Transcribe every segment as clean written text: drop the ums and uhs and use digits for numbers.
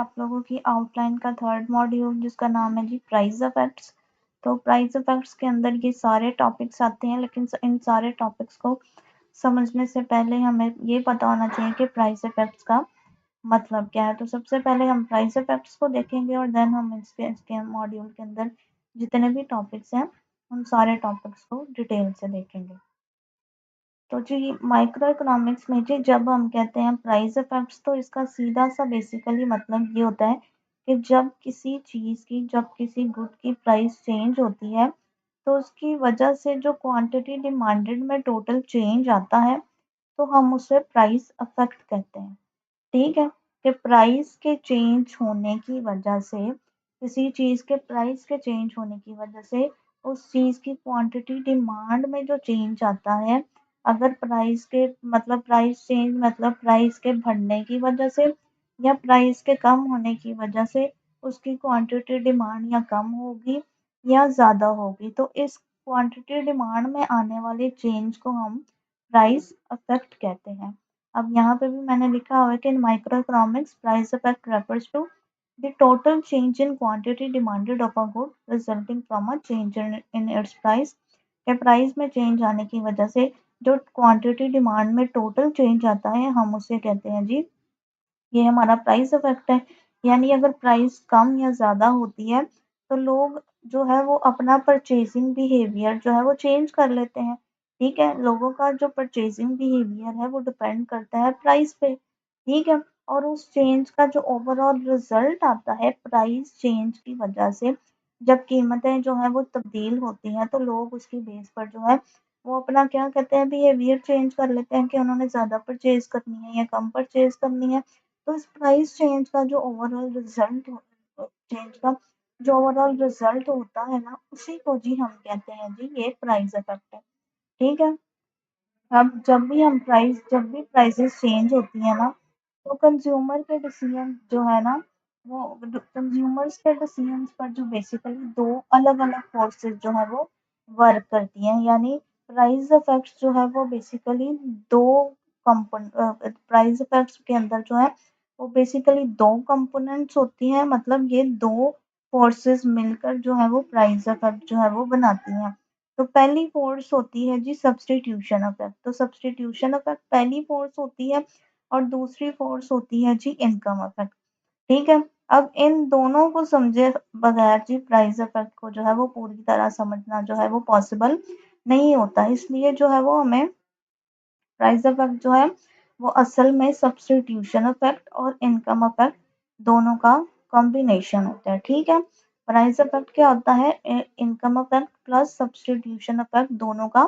आप लोगों की आउटलाइन का थर्ड मॉड्यूल जिसका नाम है जी प्राइस इफेक्ट्स। तो प्राइस इफेक्ट्स के अंदर ये सारे टॉपिक्स आते हैं, लेकिन इन सारे टॉपिक्स को समझने से पहले हमें ये पता होना चाहिए कि प्राइस इफेक्ट्स का मतलब क्या है। तो सबसे पहले हम प्राइस इफेक्ट्स को देखेंगे और देन हम इसके मॉड्यूल के अंदर जितने भी टॉपिक्स हैं उन सारे टॉपिक्स को डिटेल से देखेंगे। तो जी माइक्रो इकोनॉमिक्स में जी जब हम कहते हैं प्राइस इफेक्ट्स, तो इसका सीधा सा बेसिकली मतलब ये होता है कि जब किसी चीज़ की, जब किसी गुड की प्राइस चेंज होती है तो उसकी वजह से जो क्वांटिटी डिमांडेड में टोटल चेंज आता है तो हम उसे प्राइस इफेक्ट कहते हैं। ठीक है, कि प्राइस के चेंज होने की वजह से, किसी चीज़ के प्राइस के चेंज होने की वजह से उस चीज़ की क्वांटिटी डिमांड में जो चेंज आता है, अगर प्राइस के मतलब प्राइस चेंज मतलब प्राइस के बढ़ने की वजह से या प्राइस के कम होने की वजह से उसकी क्वांटिटी डिमांड या कम होगी या ज़्यादा होगी, तो इस क्वांटिटी डिमांड में आने वाले चेंज को हम प्राइस इफेक्ट कहते हैं। अब यहाँ पे भी मैंने लिखा हुआ है कि in micro economics price effect refers to the total change in quantity demanded of a good resulting from a change in its price. के प्राइस में चेंज आने की वजह से जो क्वांटिटी डिमांड में टोटल चेंज आता है हम उसे कहते हैं जी, ये हमारा प्राइस इफेक्ट है। यानी अगर प्राइस कम या ज़्यादा होती है तो लोग जो है वो अपना परचेजिंग बिहेवियर जो है वो चेंज कर लेते हैं। ठीक है, लोगों का जो परचेजिंग बिहेवियर है वो डिपेंड करता है प्राइस पे। ठीक है, और उस चेंज का जो ओवरऑल रिजल्ट आता है प्राइस चेंज की वजह से, जब कीमतें जो है वो तब्दील होती हैं तो लोग उसकी बेस पर जो है वो अपना क्या कहते हैं बिहेवियर चेंज कर लेते हैं कि उन्होंने ज़्यादा परचेज करनी है या कम परचेज करनी है। तो इस प्राइस चेंज का जो ओवरऑल रिजल्ट चेंज का जो ओवरऑल रिजल्ट होता है ना, उसी को जी हम कहते हैं जी ये प्राइस इफेक्ट है। ठीक है, अब जब भी प्राइसेस चेंज होती है ना तो कंज्यूमर के डिसीजन जो है ना, वो कंज्यूमर्स के डिसीजंस पर जो बेसिकली दो अलग अलग फोर्सेस जो है वो वर्क करती हैं। यानी प्राइस इफेक्ट्स जो है वो बेसिकली दो कंपोन प्राइस इफेक्ट्स के अंदर जो है वो बेसिकली दो कंपोनेंट्स होती हैं, मतलब ये दो फोर्सेस मिलकर जो है वो प्राइस इफेक्ट जो है वो बनाती हैं। तो पहली फोर्स होती है जी सब्स्टिट्यूशन इफेक्ट। तो सब्स्टिट्यूशन इफेक्ट पहली फोर्स होती है और दूसरी फोर्स होती है जी इनकम इफेक्ट। ठीक है, अब इन दोनों को समझे बगैर जी प्राइस इफेक्ट को जो है वो पूरी तरह समझना जो है वो पॉसिबल नहीं होता। इसलिए जो है वो हमें प्राइस इफेक्ट जो है वो असल में सब्स्टिट्यूशन इफेक्ट और इनकम इफेक्ट दोनों का कॉम्बिनेशन होता है। ठीक है, प्राइस इफेक्ट क्या होता है, income effect plus substitution effect दोनों का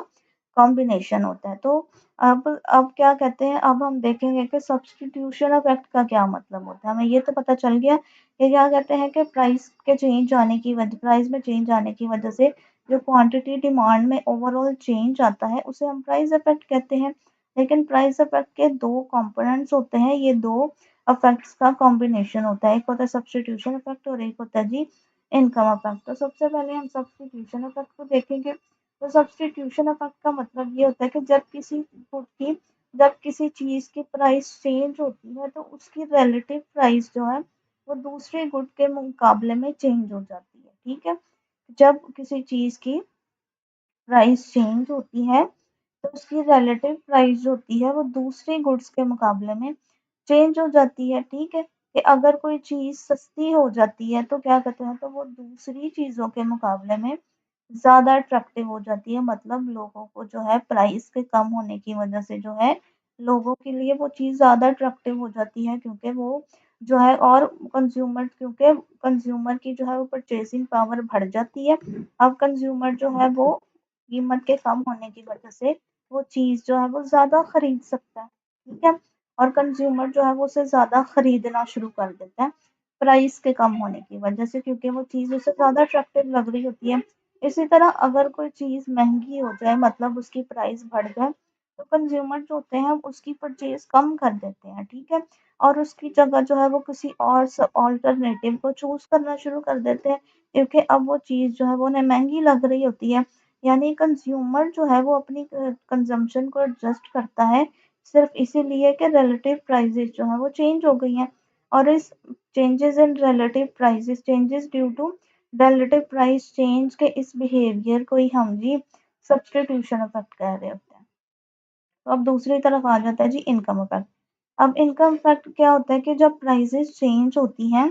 कॉम्बिनेशन होता है। तो अब क्या कहते हैं, अब हम देखेंगे कि सब्स्टिट्यूशन इफेक्ट का क्या मतलब होता है। हमें ये तो पता चल गया कि क्या कहते हैं कि प्राइस में चेंज आने की वजह से जो क्वांटिटी डिमांड में ओवरऑल चेंज आता है उसे हम प्राइस इफेक्ट कहते हैं। लेकिन प्राइस इफेक्ट के दो कंपोनेंट्स होते हैं, ये दो इफेक्ट्स का कॉम्बिनेशन होता है, एक होता है सब्स्टिट्यूशन इफेक्ट और एक होता है जी इनकम इफेक्ट। तो सबसे पहले हम सब्स्टिट्यूशन इफेक्ट को देखेंगे। तो सब्स्टिट्यूशन इफेक्ट का मतलब ये होता है कि जब किसी चीज़ की प्राइस चेंज होती है तो उसकी रिलेटिव प्राइस जो है वो दूसरे गुड के मुकाबले में चेंज हो जाती है। ठीक है, जब किसी चीज़ की प्राइस चेंज होती है तो उसकी रिलेटिव प्राइस जो होती है वो दूसरे गुड्स के मुकाबले में चेंज हो जाती है। ठीक है, कि अगर कोई चीज़ सस्ती हो जाती है तो क्या कहते हैं, तो वो दूसरी चीज़ों के मुकाबले में ज़्यादा अट्रैक्टिव हो जाती है। मतलब लोगों को जो है प्राइस के कम होने की वजह से जो है लोगों के लिए वो चीज़ ज़्यादा अट्रैक्टिव हो जाती है, क्योंकि वो जो है और कंज्यूमर की जो है वो परचेसिंग पावर बढ़ जाती है। अब कंज्यूमर जो है वो कीमत के कम होने की वजह से वो चीज़ जो है वो ज़्यादा खरीद सकता है। ठीक है, और कंज्यूमर जो है वो उसे ज़्यादा खरीदना शुरू कर देता है प्राइस के कम होने की वजह से, क्योंकि वो चीज़ उसे ज़्यादा अट्रैक्टिव लग रही होती है। इसी तरह अगर कोई चीज़ महंगी हो जाए, मतलब उसकी प्राइस बढ़ जाए, तो कंज्यूमर जो होते हैं उसकी परचेज कम कर देते हैं। ठीक है, और उसकी जगह जो है वो किसी और ऑल्टरनेटिव को चूज करना शुरू कर देते हैं, क्योंकि अब वो चीज़ जो है वो उन्हें महंगी लग रही होती है। यानी कंज्यूमर जो है वो अपनी कंजम्पशन को एडजस्ट करता है सिर्फ इसीलिए कि रिलेटिव प्राइसेस जो है वो चेंज हो गई हैं। और इस changes in relative prices changes due to relative price change के इस बिहेवियर को ही हम जी सब्सटीट्यूशन इफेक्ट कह रहे होते हैं। तो अब दूसरी तरफ आ जाता है जी इनकम इफेक्ट। अब इनकम इफेक्ट क्या होता है कि जब प्राइसेस चेंज होती हैं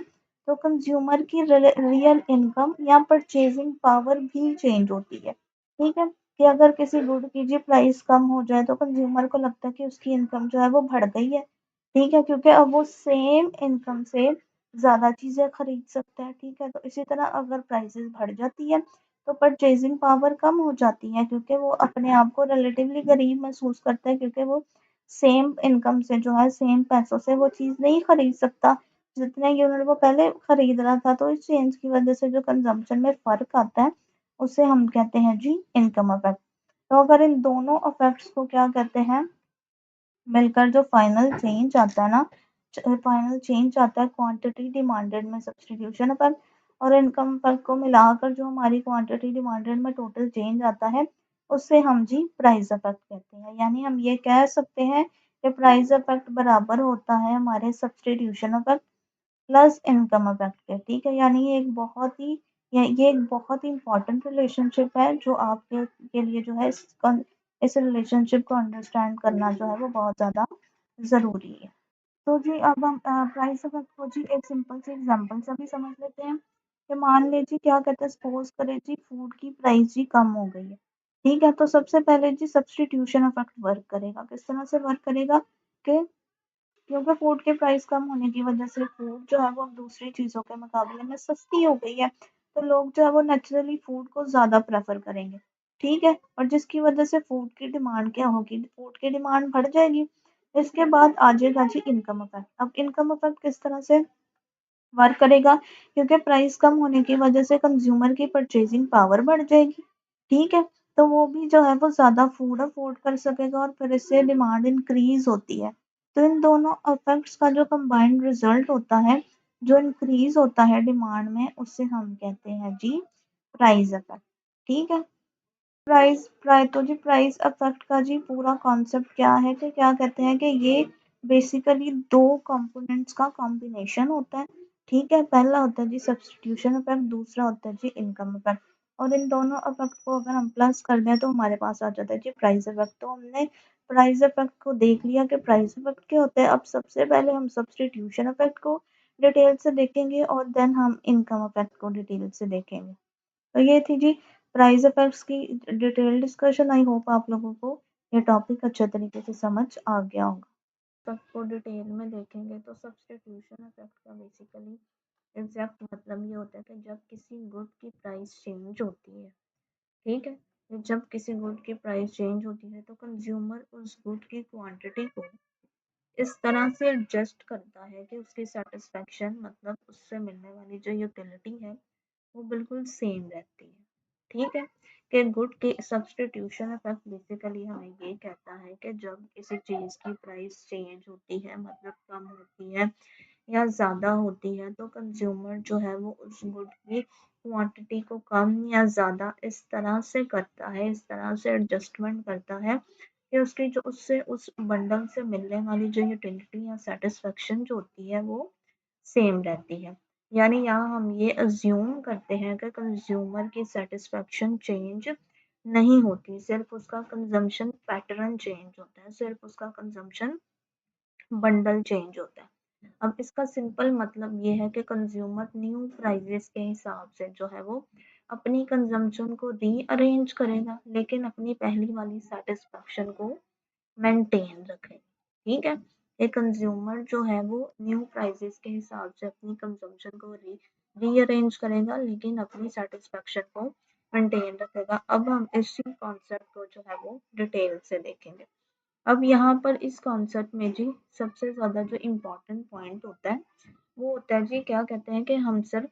तो कंज्यूमर की रियल इनकम या परचेजिंग पावर भी चेंज होती है। ठीक है, कि अगर किसी गुड की जी प्राइस कम हो जाए तो कंज्यूमर को लगता है कि उसकी इनकम जो है वो बढ़ गई है। ठीक है, क्योंकि अब वो सेम इनकम से ज़्यादा चीज़ें खरीद सकता है। ठीक है, तो इसी तरह अगर प्राइसेस बढ़ जाती है तो परचेजिंग पावर कम हो जाती है क्योंकि वो अपने आप को रिलेटिवली गरीब महसूस करता है क्योंकि वो सेम इनकम से जो है सेम पैसों से वो चीज़ नहीं खरीद सकता जितने यूनिट वो पहले खरीद रहा था। तो इस चेंज की वजह से जो कंजम्पशन में फ़र्क आता है उसे हम कहते हैं जी इनकम इफेक्ट। तो अगर इन दोनों इफेक्ट्स को क्या कहते हैं मिलकर जो फाइनल चेंज आता है ना फाइनल चेंज आता है क्वांटिटी डिमांडेड में सब्स्टिट्यूशन इफेक्ट और इनकम इफेक्ट को मिलाकर जो हमारी क्वांटिटी डिमांडेड में टोटल चेंज आता है उससे हम जी प्राइस इफेक्ट कहते हैं। यानी हम ये कह सकते हैं कि प्राइस इफेक्ट बराबर होता है हमारे substitution effect plus income effect के। ठीक है, यानी ये एक बहुत ही इम्पोर्टेंट रिलेशनशिप है जो आपके के लिए जो है इस रिलेशनशिप को अंडरस्टैंड करना जो है वो बहुत ज़्यादा ज़रूरी है। तो जी अब हम प्राइस इफेक्ट को जी एक सिंपल से एग्जांपल से भी समझ लेते हैं कि मान लीजिए क्या कहते हैं सपोज करें जी फूड की प्राइस जी कम हो गई है। ठीक है, तो सबसे पहले जी सब्स्टिट्यूशन इफेक्ट वर्क करेगा। किस तरह से वर्क करेगा कि क्योंकि फूड के प्राइस कम होने की वजह से फूड जो है वो अब दूसरी चीज़ों के मुकाबले में सस्ती हो गई है। तो लोग जो है वो नेचुरली फूड को ज़्यादा प्रेफर करेंगे। ठीक है, और जिसकी वजह से फूड की डिमांड क्या होगी? फूड की डिमांड बढ़ जाएगी। इसके बाद आ जाएगा जी इनकम इफेक्ट। अब इनकम इफेक्ट किस तरह से वर्क करेगा क्योंकि प्राइस कम होने की वजह से कंज्यूमर की परचेजिंग पावर बढ़ जाएगी। ठीक है, तो वो भी जो है वो ज़्यादा फूड अफोर्ड कर सकेगा और फिर इससे डिमांड इंक्रीज होती है। तो इन दोनों इफेक्ट्स का जो कंबाइंड रिजल्ट होता है जो इंक्रीज होता है डिमांड में उसे हम कहते हैं जी प्राइस इफेक्ट। ठीक है, प्राइस इफेक्ट का जी पूरा कॉन्सेप्ट क्या है कि क्या कहते हैं कि ये बेसिकली दो कंपोनेंट्स का कॉम्बिनेशन होता है। ठीक है, पहला होता है जी सब्स्टिट्यूशन इफेक्ट, दूसरा होता है जी इनकम इफेक्ट। और इन दोनों इफेक्ट को अगर हम प्लस कर दें तो हमारे पास आ जाता है जी प्राइस इफेक्ट। तो हमने प्राइस इफेक्ट को देख लिया कि प्राइस इफेक्ट क्या होता है। अब सबसे पहले हम सब्स्टिट्यूशन इफेक्ट को डिटेल से देखेंगे और देन हम इनकम इफेक्ट को डिटेल से देखेंगे। तो ये थी जी प्राइस इफेक्ट्स की डिटेल डिस्कशन। आई होप आप लोगों को ये टॉपिक अच्छे तरीके से समझ आ गया होगा। सबको डिटेल में देखेंगे तो सब्स्टिट्यूशन इफेक्ट का बेसिकली एग्जैक्ट मतलब ये होता है कि जब किसी गुड की प्राइस चेंज होती है। ठीक है, तो जब किसी गुड की प्राइस चेंज होती है तो कंज्यूमर उस गुड की क्वांटिटी को इस तरह से एडजस्ट करता है कि उसकी सेटिस्फेक्शन मतलब उससे मिलने वाली जो यूटिलिटी है वो बिल्कुल सेम रहती है। ठीक है, कि गुड के सब्स्टिट्यूशन इफेक्ट बेसिकली हमें ये कहता है कि जब किसी चीज़ की प्राइस चेंज होती है मतलब कम होती है या ज़्यादा होती है तो कंज्यूमर जो है वो उस गुड की क्वांटिटी को कम या ज़्यादा इस तरह से करता है, इस तरह से एडजस्टमेंट करता है कि उसकी जो उससे उस बंडल से मिलने वाली जो यूटिलिटी या सेटिस्फेक्शन जो होती है वो सेम रहती है। यानी यहाँ हम ये अज्यूम करते हैं कि कंज्यूमर की सेटिस्फेक्शन चेंज नहीं होती, सिर्फ उसका कंजम्पशन पैटर्न चेंज होता है, सिर्फ उसका कंजम्पशन बंडल चेंज होता है। अब इसका सिंपल मतलब ये है कि कंज्यूमर न्यू प्राइजेस के हिसाब से जो है वो अपनी कंजम्पशन को रीअरेंज करेगा लेकिन अपनी पहली वाली सेटिस्फेक्शन को मेंटेन रखें। ठीक है, एक कंज्यूमर जो है वो न्यू प्राइसेस के हिसाब से अपनी कंजम्पशन को रीअरेंज करेगा लेकिन अपनी सेटिस्फेक्शन को मेंटेन रखेगा। अब हम इसी कॉन्सेप्ट को जो है वो डिटेल से देखेंगे। अब यहाँ पर इस कॉन्सेप्ट में जी सबसे ज़्यादा जो इम्पोर्टेंट पॉइंट होता है वो होता है जी क्या कहते हैं कि हम सिर्फ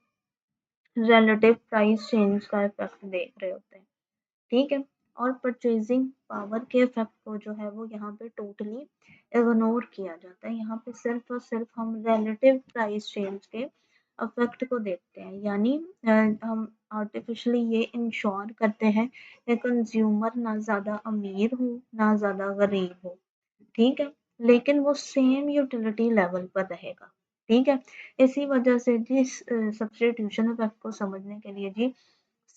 रिलेटिव प्राइस चेंज का इफेक्ट देख रहे होते हैं। ठीक है, और परचेजिंग पावर के इफेक्ट को जो है वो यहाँ पे टोटली इग्नोर किया जाता है। यहाँ पे सिर्फ और सिर्फ हम रिलेटिव प्राइस चेंज के इफेक्ट को देखते हैं। यानी हम आर्टिफिशियली ये इंश्योर करते हैं कि कंज्यूमर ना ज़्यादा अमीर हो ना ज़्यादा गरीब हो। ठीक है, लेकिन वो सेम यूटिलिटी लेवल पर रहेगा। ठीक है। इसी वजह से जी सब्स्टिट्यूशन इफेक्ट को समझने के लिए जी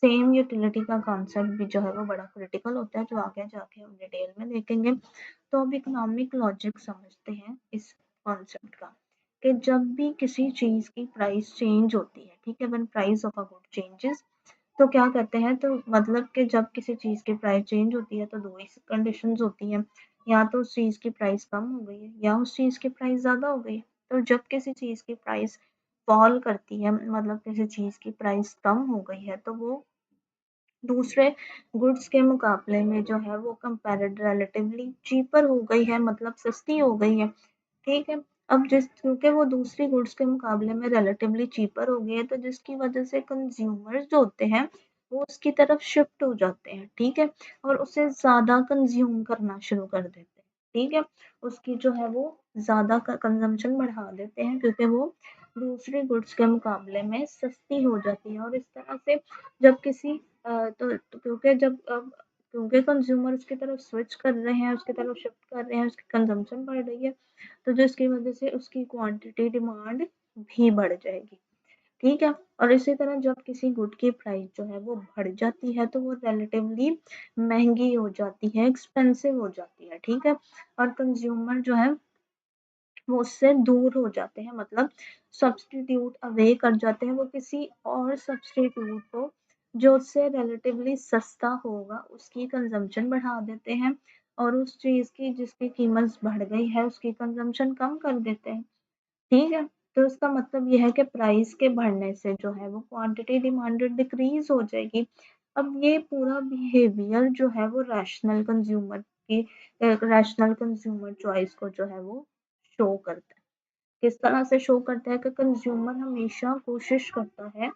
सेम यूटिलिटी का कॉन्सेप्ट भी जो है वो बड़ा क्रिटिकल होता है, जो आगे जाके हम डिटेल में देखेंगे। तो अब इकोनॉमिक लॉजिक समझते हैं इस कॉन्सेप्ट का, कि जब भी किसी चीज़ की प्राइस चेंज होती है, ठीक है, when price of a good changes, तो क्या कहते हैं, तो मतलब कि जब किसी चीज़ की प्राइस चेंज होती है तो दो ही कंडीशंस होती हैं, या तो उस चीज़ की प्राइस कम हो गई है या उस चीज़ की प्राइस ज़्यादा हो गई है। तो जब किसी चीज़ की प्राइस फॉल करती है, मतलब किसी चीज़ की प्राइस कम हो गई है, तो वो दूसरे गुड्स के मुकाबले में जो है वो कंपेरेड रिलेटिवली चीपर हो गई है, मतलब सस्ती हो गई है। ठीक है। अब जिस क्योंकि वो दूसरी गुड्स के मुकाबले में रिलेटिवली चीपर हो गई है, तो जिसकी वजह से कंज्यूमर्स जो होते हैं वो उसकी तरफ शिफ्ट हो जाते हैं, ठीक है, और उसे ज़्यादा कंज्यूम करना शुरू कर देते हैं, ठीक है, उसकी जो है वो ज़्यादा कंजम्पशन बढ़ा देते हैं, क्योंकि वो दूसरी गुड्स के मुकाबले में सस्ती हो जाती है। और इस तरह से जब किसी तो क्योंकि जब क्योंकि कंज्यूमर उसकी तरफ स्विच कर रहे हैं, उसकी तरफ शिफ्ट कर रहे हैं, उसकी कंजम्पशन बढ़ रही है, तो जिसकी वजह से उसकी क्वांटिटी डिमांड भी बढ़ जाएगी, ठीक है। और इसी तरह जब किसी गुड की प्राइस जो है वो बढ़ जाती है, तो वो रिलेटिवली महंगी हो जाती है, एक्सपेंसिव हो जाती है, ठीक है, और कंज्यूमर जो है वो उससे दूर हो जाते हैं, मतलब सब्स्टिट्यूट अवे कर जाते हैं, वो किसी और सब्स्टिट्यूट को जो उससे रिलेटिवली सस्ता होगा उसकी कंजम्पशन बढ़ा देते हैं, और उस चीज़ की जिसकी कीमत बढ़ गई है उसकी कंजम्पशन कम कर देते हैं, ठीक है। तो इसका मतलब ये है कि प्राइस के बढ़ने से जो है वो क्वांटिटी डिमांडेड डिक्रीज हो जाएगी। अब ये पूरा बिहेवियर जो है वो रैशनल कंज्यूमर चॉइस को जो है वो शो करता है। किस तरह से शो करता है कि कंज्यूमर हमेशा कोशिश करता है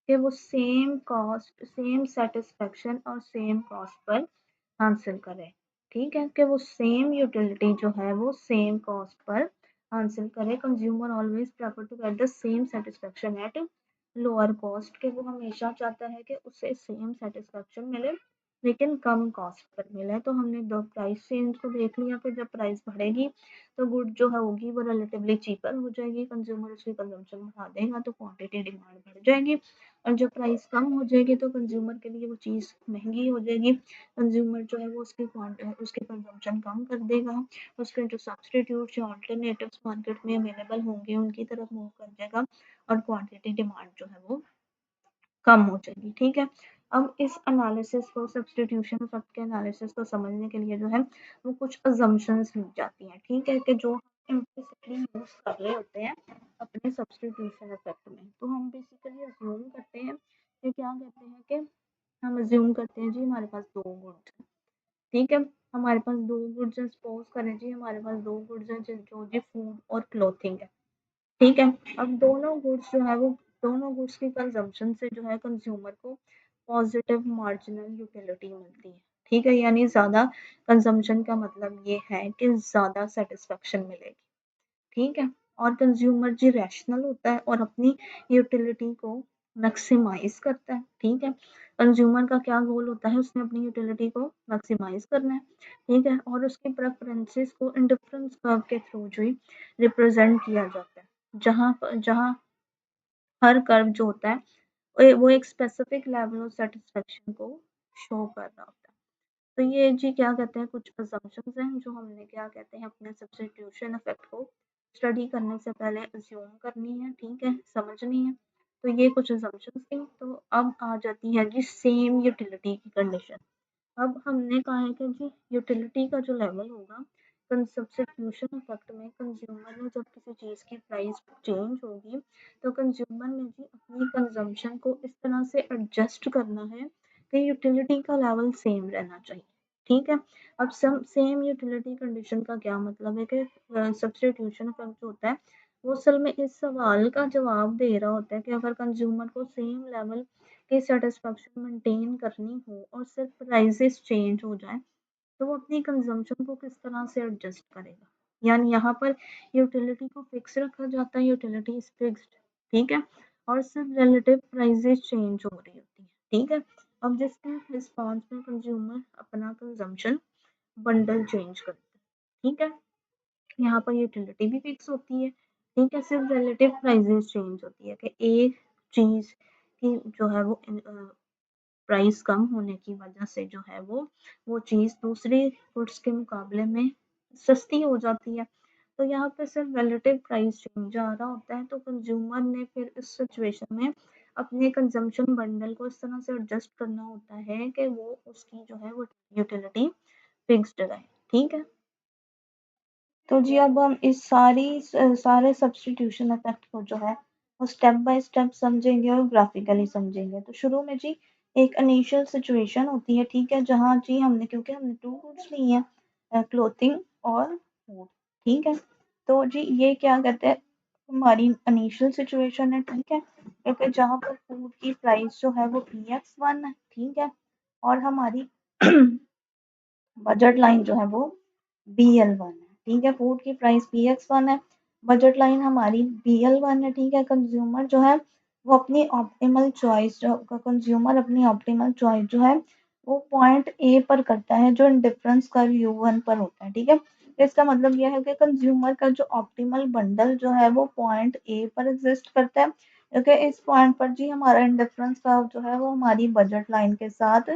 कि वो सेम कॉस्ट, सेम सेटिस्फेक्शन और सेम कॉस्ट पर हासिल करें, ठीक है, कि वो सेम यूटिलिटी जो है वो सेम कॉस्ट पर हासिल करें। Consumer always prefer to get the same satisfaction at lower cost, कि वो हमेशा चाहता है कि उसे सेम सेटिस्फेक्शन मिले लेकिन कम कॉस्ट पर मिले। तो हमने दो प्राइस चेंज को देख लिया कि जब प्राइस बढ़ेगी तो गुड जो है होगी वो रिलेटिवली चीपर हो जाएगी, कंज्यूमर उसकी कंजम्पशन बढ़ा देगा तो क्वांटिटी डिमांड बढ़ जाएगी, और जब प्राइस कम हो जाएगी तो कंज्यूमर के लिए वो चीज़ महंगी हो जाएगी, कंज्यूमर जो है वो उसकी कंजम्पशन कम कर देगा, उसके जो सब्सटीट्यूट या ऑल्टरनेटिव्स मार्केट में अवेलेबल होंगे उनकी तरफ मूव कर जाएगा, और क्वांटिटी डिमांड जो है वो कम हो जाएगी, ठीक है। अब इस एनालिसिस को, सब्स्टिट्यूशन इफेक्ट के एनालिसिस को समझने के लिए जो है वो कुछ अजम्पशंस ली जाती हैं, ठीक है, कि जो इम्प्लिसिटली यूज कर रहे होते हैं अपने सब्स्टिट्यूशन इफेक्ट में। तो हम बेसिकली अज्यूम करते हैं कि क्या कहते हैं कि हम अज्यूम करते हैं जी हमारे पास दो गुड्स हैं, ठीक है, हमारे पास दो गुड्स हैं, सपोज करें जी हमारे पास दो गुड्स हैं जो जी फूड और क्लोथिंग है, ठीक है। अब दोनों गुड्स जो है वो दोनों गुड्स की कंजम्पशन से जो है कंज्यूमर को पॉजिटिव मार्जिनल यूटिलिटी मिलती है, ठीक है, यानी ज़्यादा कंजम्पशन का मतलब ये है कि ज़्यादा सेटिस्फेक्शन मिलेगी, ठीक है। और कंज्यूमर जी रैशनल होता है और अपनी यूटिलिटी को मैक्सिमाइज करता है, ठीक है। कंज्यूमर का क्या गोल होता है, उसने अपनी यूटिलिटी को मैक्सिमाइज करना है, ठीक है, और उसकी प्रेफरेंसेस को इंडिफरेंस कर्व के थ्रू जो रिप्रेजेंट किया जाता है, जहाँ हर कर्व जो होता है वो एक स्पेसिफिक लेवल ऑफ सेटिस्फेक्शन को शो कर रहा होता है। तो ये जी क्या कहते हैं कुछ assumptions हैं जो हमने क्या कहते हैं अपने सब्स्टिट्यूशन इफेक्ट को स्टडी करने से पहले अज्यूम करनी है, ठीक है, समझनी है। तो ये कुछ assumptions थी। तो अब आ जाती है जी सेम यूटिलिटी की कंडीशन। अब हमने कहा है कि जी यूटिलिटी का जो लेवल होगा सब्स्टिट्यूशन इफेक्ट में कंज्यूमर ने जब किसी चीज़ की प्राइस चेंज होगी तो कंज्यूमर ने जी अपनी कंजम्पशन को इस तरह से एडजस्ट करना है कि यूटिलिटी का लेवल सेम रहना चाहिए, ठीक है। अब सम सेम यूटिलिटी कंडीशन का क्या मतलब है कि सब्स्टिट्यूशन इफेक्ट जो होता है वो असल में इस सवाल का जवाब दे रहा होता है कि अगर कंज्यूमर को सेम लेवल की सेटिस्फेक्शन मेंटेन करनी हो और सिर्फ प्राइसेस चेंज हो जाए तो वो अपनी कंजम्पशन को किस तरह से एडजस्ट करेगा। यानी यहाँ पर यूटिलिटी को फिक्स रखा जाता है, यूटिलिटी इज फिक्स्ड, ठीक है, और सिर्फ रिलेटिव प्राइसेस चेंज हो रही होती है, ठीक है। अब जिसके रिस्पॉन्स में कंज्यूमर अपना कंजम्पशन बंडल चेंज करता है, ठीक है, यहाँ पर यूटिलिटी भी फिक्स होती है, ठीक है, सिर्फ रिलेटिव प्राइसेस चेंज होती है कि एक चीज की जो है वो प्राइस कम होने की वजह से जो है वो चीज दूसरी गुड्स के मुकाबले में सस्ती हो जाती है। तो यहाँ पे सिर्फ रिलेटिव प्राइस चेंज आ रहा होता है, तो कंज्यूमर ने फिर इस सिचुएशन में अपने कंजम्पशन बंडल को इस तरह से एडजस्ट करना होता है कि वो उसकी जो है वो यूटिलिटी फिक्स्ड रहे। ठीक है, तो जी अब हम इस सारे सब्स्टिट्यूशन इफेक्ट को जो है वो स्टेप बाय स्टेप समझेंगे और ग्राफिकली समझेंगे। तो शुरू में जी एक इनिशियल सिचुएशन होती है, ठीक है, जहाँ जी हमने क्योंकि हमने टू गुड्स ली हैं, क्लोथिंग और फूड। ठीक है, तो जी ये क्या कहते हैं, हमारी इनिशियल सिचुएशन है। ठीक है, क्योंकि जहाँ पर फूड की प्राइस जो है वो PX1 है। ठीक है, और हमारी बजट लाइन जो है वो BL1 है। ठीक है, फूड की प्राइस PX1 है, बजट लाइन हमारी BL1 है। ठीक है, कंज्यूमर जो है वो अपनी ऑप्टिमल चॉइस जो कंज्यूमर अपनी ऑप्टिमल चॉइस जो है वो पॉइंट ए पर करता है, जो डिफरेंस कर्व U1 पर होता है। ठीक है, इसका मतलब यह है कि कंज्यूमर का जो ऑप्टिमल बंडल जो है वो पॉइंट ए पर एग्जिस्ट करता है, क्योंकि इस पॉइंट पर जी हमारा इंडिफरेंस कर्व जो है वो हमारी बजट लाइन के साथ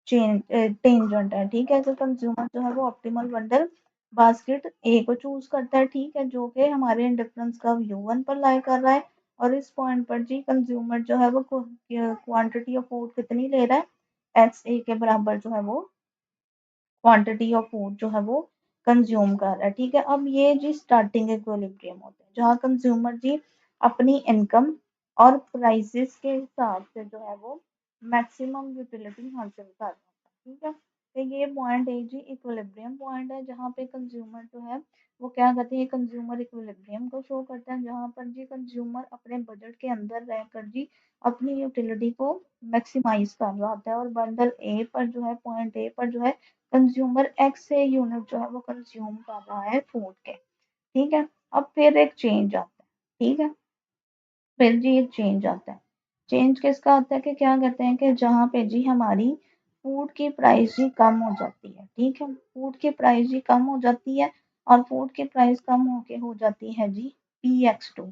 टेंजेंट है। ठीक है, तो कंज्यूमर जो है वो ऑप्टिमल बंडल बास्केट ए को चूज करता है। ठीक है, जो कि हमारे इंडिफरेंस कर्व U1 पर लाई कर रहा है, और इस पॉइंट पर जी कंज्यूमर जो है वो क्वांटिटी ऑफ फूड कितनी ले रहा है, XA के बराबर जो है वो क्वांटिटी ऑफ फूड जो है वो कंज्यूम कर रहा है। ठीक है, अब ये जी स्टार्टिंग इक्विलिब्रियम होता है, जहाँ कंज्यूमर जी अपनी इनकम और प्राइसेस के हिसाब से जो है वो मैक्सिमम यूटिलिटी हासिल कर रहा है। ठीक है, तो ये पॉइंट एक जी इक्विलिब्रियम पॉइंट है, जहाँ पे कंज्यूमर जो है वो क्या करते हैं, कंज्यूमर इक्विलिब्रियम को शो करता है, जहाँ पर जी कंज्यूमर अपने बजट के अंदर रहकर जी अपनी यूटिलिटी को मैक्सिमाइज कर रहा होता है, और बंडल ए पर जो है पॉइंट ए पर जो है कंज्यूमर एक्स से यूनिट जो है वो कंज्यूम कर रहा है फूड के। ठीक है, अब फिर एक चेंज आता है। ठीक है, फिर जी एक चेंज आता है। चेंज किसका आता है कि क्या कहते हैं कि जहाँ पे जी हमारी फूड की प्राइस जी कम हो जाती है। ठीक है, फूड की प्राइस जी कम हो जाती है, और फूड की प्राइस कम होके हो जाती है जी PX2।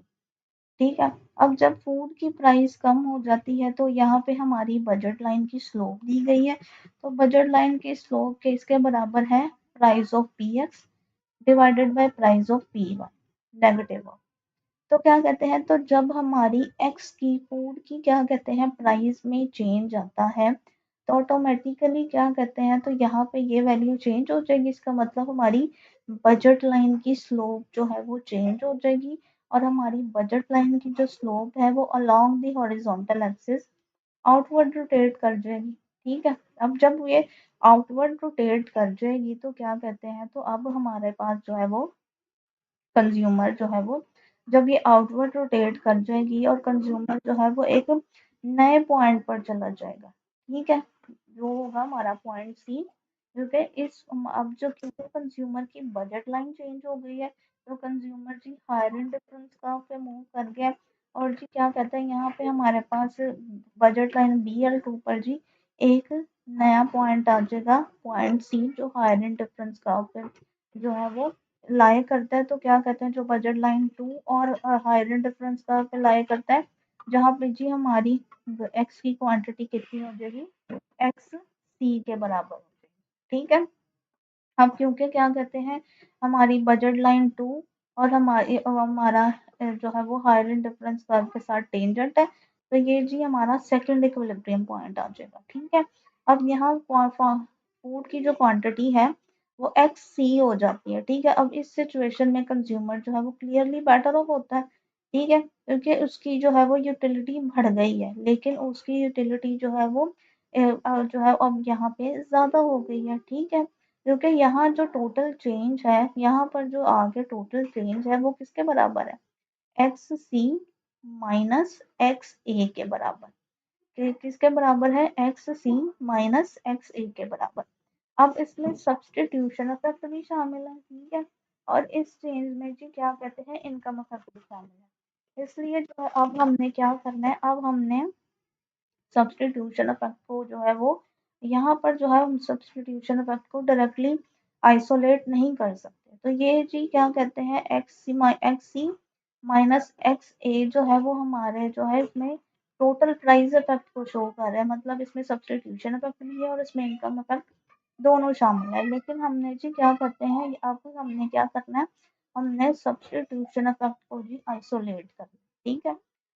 ठीक है, अब जब फूड की प्राइस कम हो जाती है तो यहाँ पे हमारी बजट लाइन की स्लोप दी गई है। तो बजट लाइन की स्लोप के इसके बराबर है price of PX divided by price of P1 negative. तो क्या कहते हैं, तो जब हमारी एक्स की फूड की क्या कहते हैं प्राइस में चेंज आता है, तो ऑटोमेटिकली क्या कहते हैं, तो यहाँ पे ये वैल्यू चेंज हो जाएगी। इसका मतलब हमारी बजट लाइन की स्लोप जो है वो चेंज हो जाएगी, और हमारी बजट लाइन की जो स्लोप है वो along the horizontal axis outward rotate कर जाएगी। ठीक है, अब जब ये आउटवर्ड रोटेट कर जाएगी तो क्या कहते हैं, तो अब हमारे पास जो है वो कंज्यूमर जो है वो जब ये आउटवर्ड रोटेट कर जाएगी, और कंज्यूमर जो है वो एक नए पॉइंट पर चला जाएगा। ठीक है, जो होगा हमारा पॉइंट C, क्योंकि इस अब जो क्योंकि कंज्यूमर की बजट लाइन चेंज हो गई है, तो कंज्यूमर जी हायर डिफरेंस का पे मूव कर गया, और जी क्या कहते हैं यहाँ पे हमारे पास बजट लाइन BL2 पर जी एक नया पॉइंट आ जाएगा, पॉइंट C, जो हायर डिफरेंस का पे जो है वो लाई करता है। तो क्या कहते हैं, जो बजट लाइन 2 और हायर डिफरेंस का पे लाई करता है, जहाँ पे जी हमारी एक्स की क्वांटिटी कितनी हो जाएगी, XC के बराबर हो जाएगी। ठीक है, अब क्योंकि क्या कहते हैं हमारी बजट लाइन 2 और हमारा जो है वो हायर डिफरेंस कर्व के साथ टेंजेंट है, तो ये जी हमारा सेकंड इक्विलिब्रियम पॉइंट आ जाएगा। ठीक है, अब यहाँ फूड की जो क्वांटिटी है वो XC हो जाती है। ठीक है, अब इस सिचुएशन में कंज्यूमर जो है वो क्लियरली बेटर ऑफ होता है। ठीक है, क्योंकि उसकी जो है वो यूटिलिटी बढ़ गई है, लेकिन उसकी यूटिलिटी जो है वो जो है अब यहाँ पे ज्यादा हो गई है। ठीक है, क्योंकि यहाँ जो टोटल चेंज है, यहाँ पर जो आगे टोटल चेंज है वो किसके बराबर है, XC माइनस XA के बराबर। किसके बराबर है, XC माइनस XA के बराबर। अब इसमें सब्सटीट्यूशन इफेक्ट भी शामिल है। ठीक है, और इस चेंज में जी क्या कहते हैं, इनकम इफेक्ट भी शामिल है। इसलिए जो है अब हमने क्या करना है, अब हमने सब्सटीट्यूशन इफेक्ट को जो है वो यहाँ पर जो है हम सब्सटीट्यूशन इफेक्ट को डायरेक्टली आइसोलेट नहीं कर सकते। तो ये जी क्या कहते हैं, एक्स सी माइनस एक्स ए जो है वो हमारे जो है इसमें टोटल प्राइस इफेक्ट को शो कर रहा है, मतलब इसमें सब्स्टिट्यूशन इफेक्ट भी है और इसमें इनकम इफेक्ट दोनों शामिल है। लेकिन हमने जी क्या करते हैं, अब हमने क्या करना है, हमने सब्स्टिट्यूशन इफेक्ट को जी आइसोलेट करना है, ठीक है।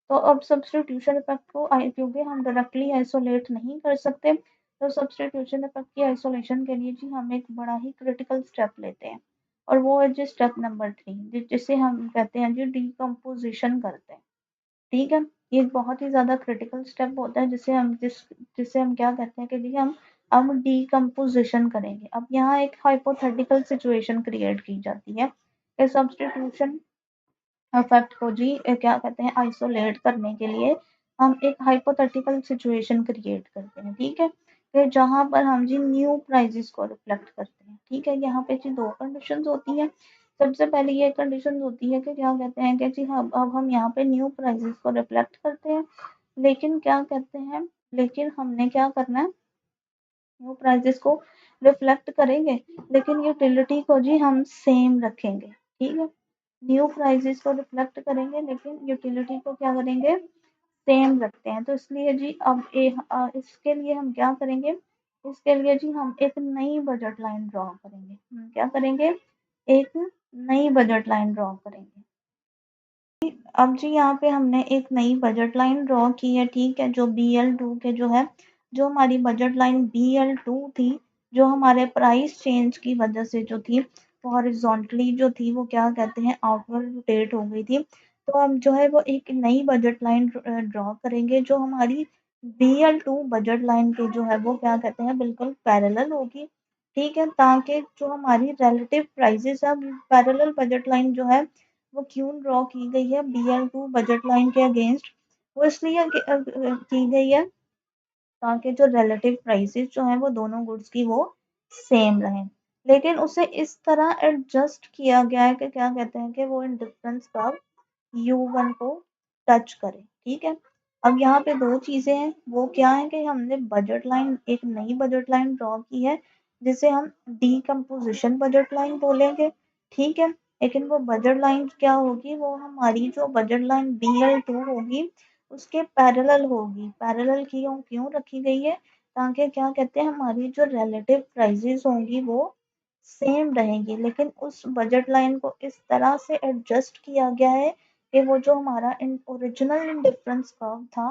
तो अब सब्स्टिट्यूशन इफेक्ट को क्योंकि हम डायरेक्टली आइसोलेट नहीं कर सकते, तो सब्स्टिट्यूशन इफेक्ट की आइसोलेशन के लिए जी हम एक बड़ा ही क्रिटिकल स्टेप लेते हैं, और वो है जी स्टेप नंबर 3, जिसे हम कहते हैं जी डीकम्पोजिशन करते हैं, ठीक है। ये एक बहुत ही ज़्यादा क्रिटिकल स्टेप होता है, जिसे हम क्या कहते हैं कि जी हम अब डीकम्पोजिशन करेंगे। अब यहाँ एक हाइपोथेटिकल सिचुएशन क्रिएट की जाती है कि सब्स्टिट्यूशन इफेक्ट को जी क्या कहते हैं, आइसोलेट करने के लिए हम एक हाइपोथेटिकल सिचुएशन क्रिएट करते हैं, ठीक है। फिर जहाँ पर हम जी न्यू प्राइजेस को रिफ्लेक्ट करते हैं, ठीक है। यहाँ पे जी दो कंडीशंस होती हैं। सबसे पहले ये कंडीशन होती है कि क्या कहते हैं कि जी हम अब हम यहाँ पे न्यू प्राइजेस को रिफ्लेक्ट करते हैं, लेकिन क्या कहते हैं, लेकिन हमने क्या करना है, न्यू प्राइजेस को रिफ्लेक्ट करेंगे, लेकिन यूटिलिटी को जी हम सेम रखेंगे, ठीक है। न्यू प्राइजेस को रिफ्लेक्ट करेंगे, लेकिन यूटिलिटी को क्या करेंगे, सेम रखते हैं। तो इसलिए जी अब इसके लिए हम क्या करेंगे, इसके लिए जी हम एक नई बजट लाइन ड्रॉ करेंगे। हम क्या करेंगे, एक नई बजट लाइन ड्रॉ करेंगे। अब जी यहाँ पे हमने एक नई बजट लाइन ड्रॉ की है, ठीक है, जो BL2 के जो है, जो हमारी बजट लाइन BL2 थी, जो हमारे प्राइस चेंज की वजह से जो थी हॉरिजॉन्टली जो थी वो क्या कहते हैं आउटवर्ड रोटेट हो गई थी। तो हम जो है वो एक नई बजट लाइन ड्रॉ करेंगे, जो हमारी BL2 बजट लाइन के जो है वो क्या कहते हैं बिल्कुल पैरेलल होगी, ठीक है। ताकि जो हमारी रिलेटिव प्राइसेस है, पैरेलल बजट लाइन जो है वो क्यों ड्रॉ की गई है BL2 बजट लाइन के अगेंस्ट, वो इसलिए की गई है ताकि जो रिलेटिव प्राइसेस जो हैं वो दोनों गुड्स की वो सेम रहें। लेकिन उसे इस तरह एडजस्ट किया गया है कि क्या कहते हैं कि वो इन डिफरेंस कर्व U1 को टच करे, ठीक है। अब यहाँ पे दो चीजें हैं, वो क्या है कि हमने बजट लाइन, एक नई बजट लाइन ड्रॉ की है, जिसे हम डीकम्पोजिशन बजट लाइन बोलेंगे, ठीक है। लेकिन वो बजट लाइन क्या होगी, वो हमारी जो बजट लाइन BL2 होगी उसके पैरेलल होगी। पैरेलल क्यों रखी गई है, ताकि क्या कहते हैं हमारी जो रिलेटिव प्राइसेस होंगी वो सेम रहेंगी, लेकिन उस बजट लाइन को इस तरह से एडजस्ट किया गया है कि वो जो हमारा ओरिजिनल इंडिफरेंस कर्व था,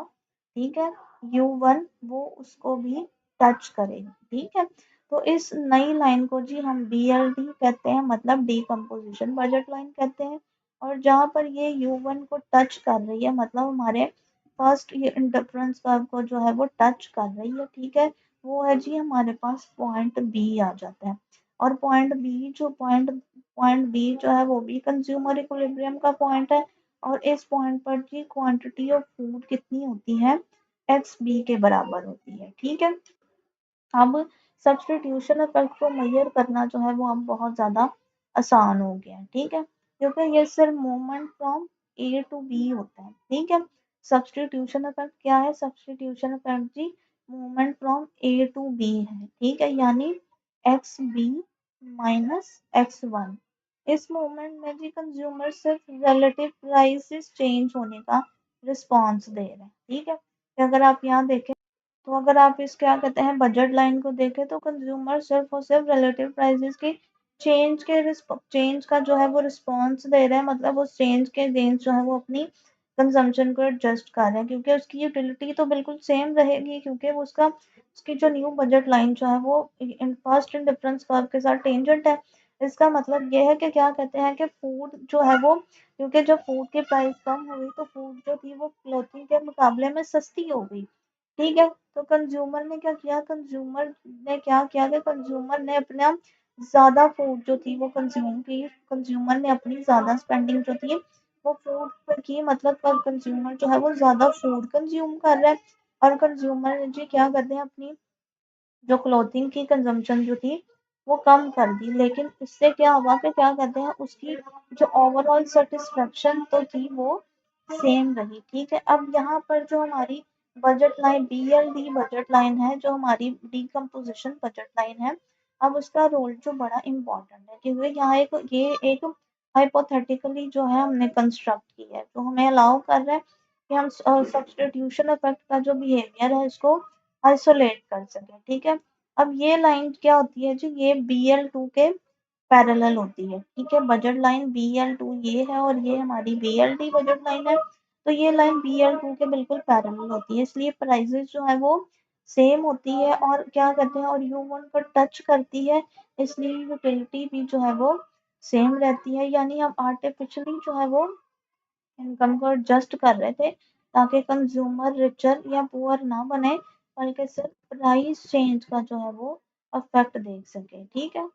ठीक है, U1 वो उसको भी टच करेगा, ठीक है। तो इस नई लाइन को जी हम BLD कहते हैं, मतलब डीकम्पोजिशन बजट लाइन कहते हैं। और जहाँ पर ये U1 को टच कर रही है, मतलब हमारे फर्स्ट ये इंडिफरेंस कर्व को जो है वो टच कर रही है, ठीक है, वो है जी हमारे पास पॉइंट बी आ जाता है। और पॉइंट बी जो है वो भी कंज्यूमर इक्विलिब्रियम का पॉइंट है, और इस पॉइंट पर जी क्वांटिटी ऑफ फूड कितनी होती है, XB के बराबर होती है, ठीक है। अब सब्स्टिट्यूशन इफेक्ट को मेजर करना जो है वो अब बहुत ज़्यादा आसान हो गया है, ठीक है, क्योंकि ये सिर्फ movement from A to B होता है, ठीक है। सब्स्टिट्यूशन इफेक्ट क्या है, सब्स्टिट्यूशन इफेक्ट जी movement from A to B है, ठीक है, यानी XB माइनस X1। इस मूवमेंट में जी कंज्यूमर सिर्फ रिलेटिव प्राइसेस चेंज होने का रिस्पॉन्स दे रहे हैं, ठीक है। अगर आप यहाँ देखें, तो अगर आप इस क्या कहते हैं बजट लाइन को देखें, तो कंज्यूमर सिर्फ और सिर्फ रिलेटिव प्राइसेस की चेंज का जो है वो रिस्पॉन्स दे रहे हैं, मतलब उस चेंज के अगेंस्ट जो है वो अपनी कंजम्पशन को एडजस्ट कर रहे हैं, क्योंकि उसकी यूटिलिटी तो बिल्कुल सेम रहेगी, क्योंकि वो उसकी जो न्यू बजट लाइन जो है वो फर्स्ट इन डिफरेंस कर्व के साथ टेंजेंट है। इसका मतलब ये है कि क्या कहते हैं कि फूड जो है वो, क्योंकि जब फूड की प्राइस कम हुई तो फूड जो थी वो क्लोथिंग के मुकाबले में सस्ती हो गई, ठीक है। तो कंज्यूमर ने अपना ज़्यादा फूड जो थी वो कंज्यूम की, कंज्यूमर ने अपनी ज़्यादा स्पेंडिंग जो थी वो फूड पर की, मतलब पर कंज्यूमर जो है वो ज़्यादा फूड कंज्यूम कर रहा है, और कंज्यूमर जी क्या करते हैं अपनी जो क्लोथिंग की कंजम्पशन जो थी वो कम कर दी। लेकिन इससे क्या हुआ कि क्या कहते हैं उसकी जो ओवरऑल सेटिस्फेक्शन तो थी वो सेम रही, ठीक है। अब यहाँ पर जो हमारी budget line BLD budget line है, जो हमारी डीकम्पोजिशन बजट लाइन है, अब उसका रोल जो बड़ा इम्पोर्टेंट है, क्योंकि यहाँ एक हाइपोथेटिकली जो है हमने कंस्ट्रक्ट की है, तो हमें अलाउ कर रहा है कि हम सब्स्टिट्यूशन इफेक्ट का जो बिहेवियर है इसको आइसोलेट कर सकें। ठीक है, अब ये लाइन क्या होती है जी, ये BL2 के पैरेलल होती है। ठीक है, बजट लाइन BL2 ये है और ये हमारी BLD बजट लाइन है, तो ये लाइन BL2 के बिल्कुल पैरेलल होती है, इसलिए प्राइजेस जो है वो सेम होती है और क्या कहते हैं और U1 को टच करती है, इसलिए यूटिलिटी भी जो है वो सेम रहती है। यानी हम आर्टिफिशियली जो है वो इनकम को एडजस्ट कर रहे थे ताकि कंज्यूमर रिचर या पुअर ना बने, बल्कि सिर्फ प्राइस चेंज का जो है वो अफेक्ट देख सके। ठीक है,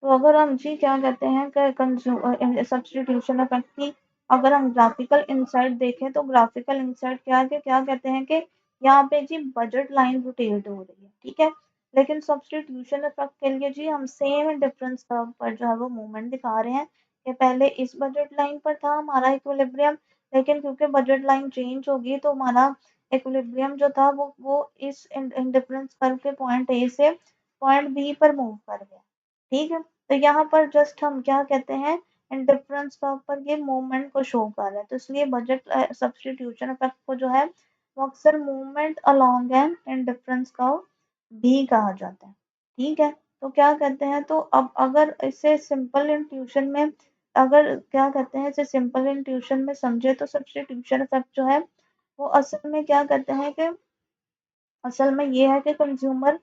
तो अगर हम जी क्या कहते हैं कि कंज्यूमर सब्स्टिट्यूशन इफेक्ट की अगर हम ग्राफिकल इंसाइट देखें, तो ग्राफिकल इंसाइट क्या है कि क्या कहते हैं कि यहाँ पे जी बजट लाइन रोटेट हो रही है। ठीक है, लेकिन सब्स्टिट्यूशन इफेक्ट के लिए जी हम सेम डिफरेंस कर्व पर जो है वो मूवमेंट दिखा रहे हैं कि पहले इस बजट लाइन पर था हमारा इक्विलिब्रियम, लेकिन क्योंकि बजट लाइन चेंज होगी तो हमारा इक्विलिब्रियम जो था वो इस डिफरेंस कर्व के पॉइंट ए से पॉइंट बी पर मूव कर गया। ठीक है, तो यहाँ पर जस्ट हम क्या कहते हैं इंडिफरेंस का ऊपर ये मूवमेंट को शो कर रहा है, तो इसलिए बजट सब्स्टिट्यूशन इफेक्ट को जो है वो अक्सर मूवमेंट अलोंग एन इंडिफरेंस का भी कहा जाता है। ठीक है, तो क्या कहते हैं, तो अब अगर इसे सिंपल इंट्यूशन में अगर क्या कहते हैं इसे सिंपल इंट्यूशन में समझे, तो सब्स्टिट्यूशन इफेक्ट जो है वो असल में क्या कहते हैं कि असल में ये है कि कंज्यूमर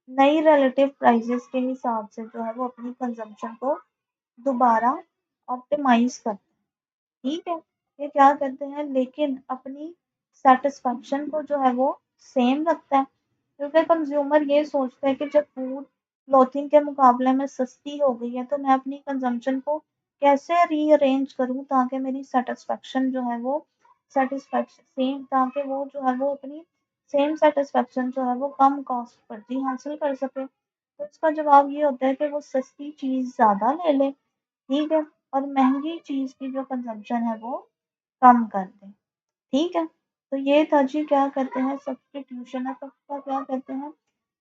नई रिलेटिव प्राइसेस के हिसाब से जो है वो अपनी कंजम्पशन को दोबारा ऑप्टिमाइज करते हैं। ठीक है, ये क्या करते हैं लेकिन अपनी सेटिस्फेक्शन को जो है वो सेम रखता है, क्योंकि कंज्यूमर ये सोचता है कि जब फूड क्लॉथिंग के मुकाबले में सस्ती हो गई है तो मैं अपनी कंजम्पशन को कैसे रीअरेंज करूं ताकि मेरी सेटिस्फेक्शन जो है वो सेटिस्फेक्शन सेम ताकि वो जो है वो अपनी सेम सेटिस्फेक्शन जो है वो कम कॉस्ट पर भी हासिल कर सके। तो इसका जवाब ये होता है कि वो सस्ती चीज़ ज़्यादा ले ले। ठीक है, और महंगी चीज़ की जो कंजम्पशन है वो कम कर दे। ठीक है, तो ये था जी क्या कहते हैं सब्स्टिट्यूशन इफेक्ट का क्या कहते हैं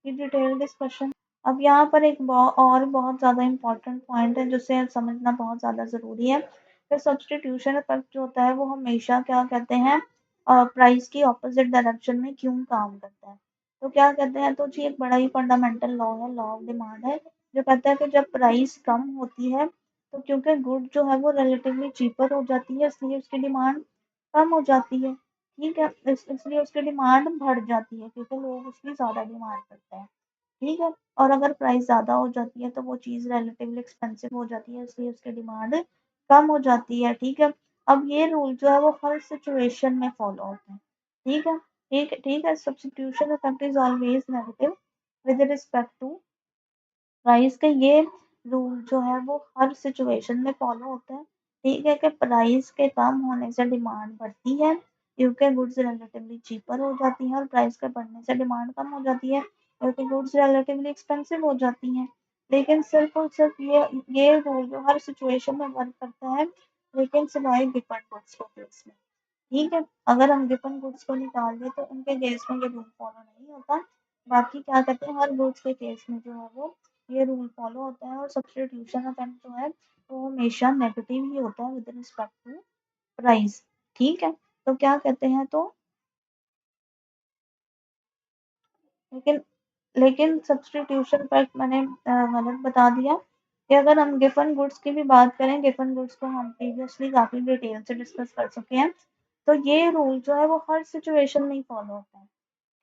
ये डिटेल डिस्कशन। अब यहाँ पर एक और बहुत ज़्यादा इम्पोर्टेंट पॉइंट है जिसे समझना बहुत ज़्यादा ज़रूरी है कि सब्स्टिट्यूशन इफेक्ट जो होता है वो हमेशा क्या कहते हैं प्राइस की ऑपोजिट डायरेक्शन में क्यों काम करता है। तो क्या कहते हैं, तो जी एक बड़ा ही फंडामेंटल लॉ है, लॉ ऑफ डिमांड है, जो कहता है कि जब प्राइस कम होती है तो क्योंकि गुड जो है वो रिलेटिवली चीपर हो जाती है, इसलिए उसकी डिमांड कम हो जाती है। ठीक है, इसलिए उसकी डिमांड बढ़ जाती है क्योंकि लोग उसकी ज़्यादा डिमांड करते हैं। ठीक है, और अगर प्राइस ज़्यादा हो जाती है तो वो चीज़ रिलेटिवली एक्सपेंसिव हो जाती है, इसलिए उसकी डिमांड कम हो जाती है। ठीक है, अब ये रूल जो है वो हर सिचुएशन में फॉलो होता है। ठीक है, ठीक है, substitution effect is always negative with respect to price का। ये रूल जो है वो हर सिचुएशन में फॉलो होता है। ठीक है, कि प्राइस के कम होने से डिमांड बढ़ती है क्योंकि गुड्स रिलेटिवली चीपर हो जाती हैं, और प्राइस के बढ़ने से डिमांड कम हो जाती है क्योंकि गुड्स रिलेटिवली एक्सपेंसिव हो जाती हैं। लेकिन सिर्फ और सिर्फ ये रूल जो हर सिचुएशन में वर्क करता है, लेकिन सिवाय गिवन गुड्स को केस में। ठीक है, अगर हम गिवन गुड्स को निकाल दें तो उनके केस में ये रूल फॉलो नहीं होता। बाकी क्या कहते हैं हर गुड्स के केस में जो है वो ये रूल फॉलो होता है, और सब्स्टिट्यूशन इफेक्ट जो है वो हमेशा नेगेटिव ही होता है विद रिस्पेक्ट टू प्राइस। ठीक है, तो क्या कहते हैं, तो लेकिन लेकिन सब्स्टिट्यूशन इफेक्ट मैंने गलत बता दिया कि अगर हम गिवन गुड्स की भी बात करें, गिवन गुड्स को हम प्रीवियसली काफ़ी डिटेल से डिस्कस कर चुके हैं, तो ये रूल जो है वो हर सिचुएशन में ही फॉलो होता है।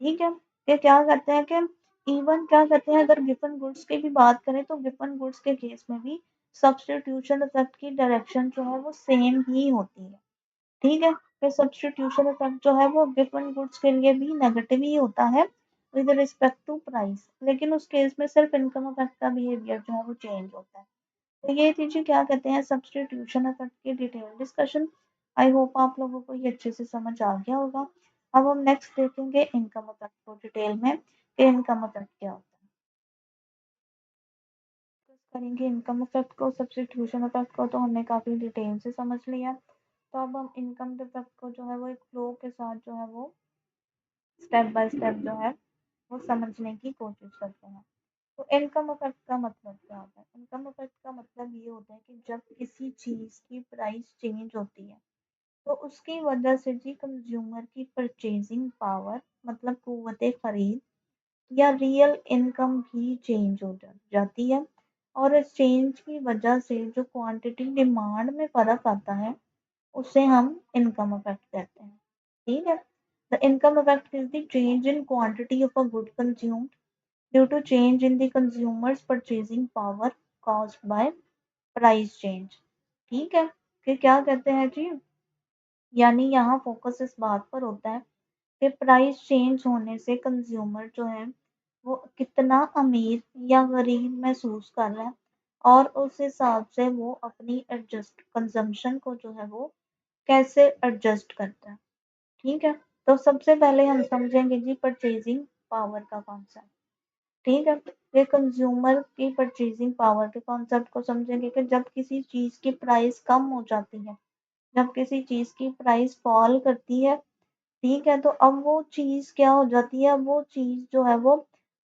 ठीक है, ये क्या करते हैं कि इवन क्या कहते हैं अगर गिवन गुड्स की भी बात करें तो गिवन गुड्स के केस में भी सब्स्टिट्यूशन इफेक्ट की डायरेक्शन जो है वो सेम ही होती है। ठीक है, फिर सब्स्टिट्यूशन इफेक्ट जो है वो गिवन गुड्स के लिए भी नेगेटिव ही होता है विद रिस्पेक्ट टू प्राइस, लेकिन उस केस में सिर्फ इनकम इफेक्ट का बिहेवियर जो है वो चेंज होता है। तो ये थी जी क्या कहते हैं सब्स्टिट्यूशन इफेक्ट की डिटेल डिस्कशन। आई होप आप लोगों को ये अच्छे से समझ आ गया होगा। अब हम नेक्स्ट देखेंगे इनकम इफेक्ट को डिटेल में कि इनकम इफेक्ट क्या होता है। डिस्कस करेंगे इनकम इफेक्ट को, सब्स्टिट्यूशन इफेक्ट को तो हमने काफ़ी डिटेल से समझ लिया। तो अब हम इनकम इफेक्ट को जो है वो एक फ्लो के साथ जो है वो स्टेप बाय स्टेप जो है वो समझने की कोशिश करते हैं। तो इनकम इफेक्ट का मतलब क्या होता है? इनकम इफेक्ट का मतलब ये होता है कि जब किसी चीज की प्राइस चेंज होती है तो उसकी वजह से जी कंज्यूमर की परचेजिंग पावर मतलब कुव्वते खरीद या रियल इनकम भी चेंज हो जाती है। और इस चेंज की वजह से जो क्वांटिटी डिमांड में फर्क आता है उसे हम इनकम इफेक्ट कहते हैं। ठीक है। The income effect is the change in quantity of a good consumed due to change in the consumer's purchasing power caused by price change. ठीक है। कि क्या कहते हैं जी, यानी यहाँ फोकस इस बात पर होता है कि प्राइस चेंज होने से कंज्यूमर जो है वो कितना अमीर या गरीब महसूस कर रहा है और उस हिसाब से वो अपनी एडजस्ट कंजम्पशन को जो है वो कैसे एडजस्ट करता है। ठीक है। तो सबसे पहले हम समझेंगे जी परचेजिंग पावर का कॉन्सेप्ट। ठीक है। ये कंज्यूमर की परचेजिंग पावर के कॉन्सेप्ट को समझेंगे कि जब किसी चीज की प्राइस कम हो जाती है, जब किसी चीज की प्राइस फॉल करती है, ठीक है, तो अब वो चीज क्या हो जाती है, वो चीज जो है वो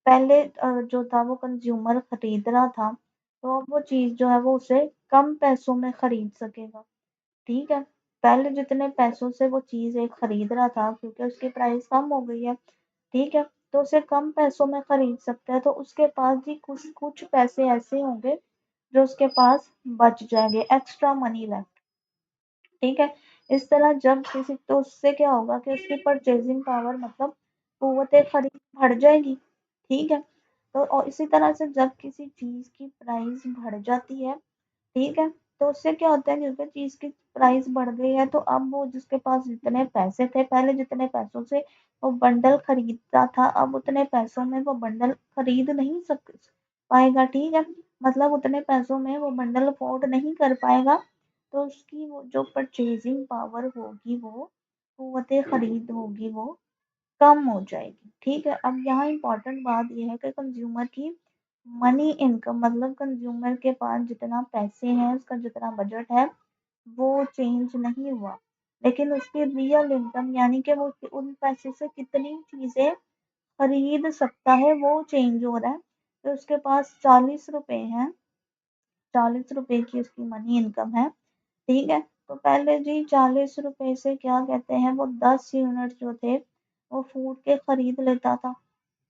पहले जो था वो कंज्यूमर खरीद रहा था, तो अब वो चीज जो है वो उसे कम पैसों में खरीद सकेगा। ठीक है। पहले जितने पैसों से वो चीज एक खरीद रहा था क्योंकि उसकी प्राइस कम हो गई है, ठीक है, तो उसे कम पैसों में खरीद सकता है, तो उसके पास भी कुछ कुछ पैसे ऐसे होंगे जो उसके पास बच जाएंगे, एक्स्ट्रा मनी लेफ्ट। ठीक है। इस तरह जब किसी, तो उससे क्या होगा कि उसकी परचेजिंग पावर मतलब कुव्वते खरीद बढ़ जाएगी। ठीक है। तो और इसी तरह से जब किसी चीज की प्राइस बढ़ जाती है, ठीक है, तो उससे क्या होता है, क्योंकि चीज की प्राइस बढ़ गई है तो अब वो जिसके पास जितने पैसे थे पहले, जितने पैसों से वो बंडल खरीदता था, अब उतने पैसों में वो बंडल खरीद नहीं सक पाएगा। ठीक है। मतलब उतने पैसों में वो बंडल अफोर्ड नहीं कर पाएगा, तो उसकी वो जो परचेजिंग पावर होगी, वो कुव्वते खरीद होगी, वो कम हो जाएगी। ठीक है। अब यहाँ इम्पोर्टेंट बात यह है कि कंज्यूमर की मनी इनकम मतलब कंज्यूमर के पास जितना पैसे हैं, उसका जितना बजट है वो चेंज नहीं हुआ, लेकिन उसकी रियल इनकम यानी कि वो उन पैसे से कितनी चीजें खरीद सकता है वो चेंज हो रहा है। तो उसके पास 40 रुपए हैं, 40 रुपए की उसकी मनी इनकम है। ठीक है। तो पहले जी 40 रुपए से क्या कहते हैं वो 10 यूनिट जो थे वो फूड के खरीद लेता था।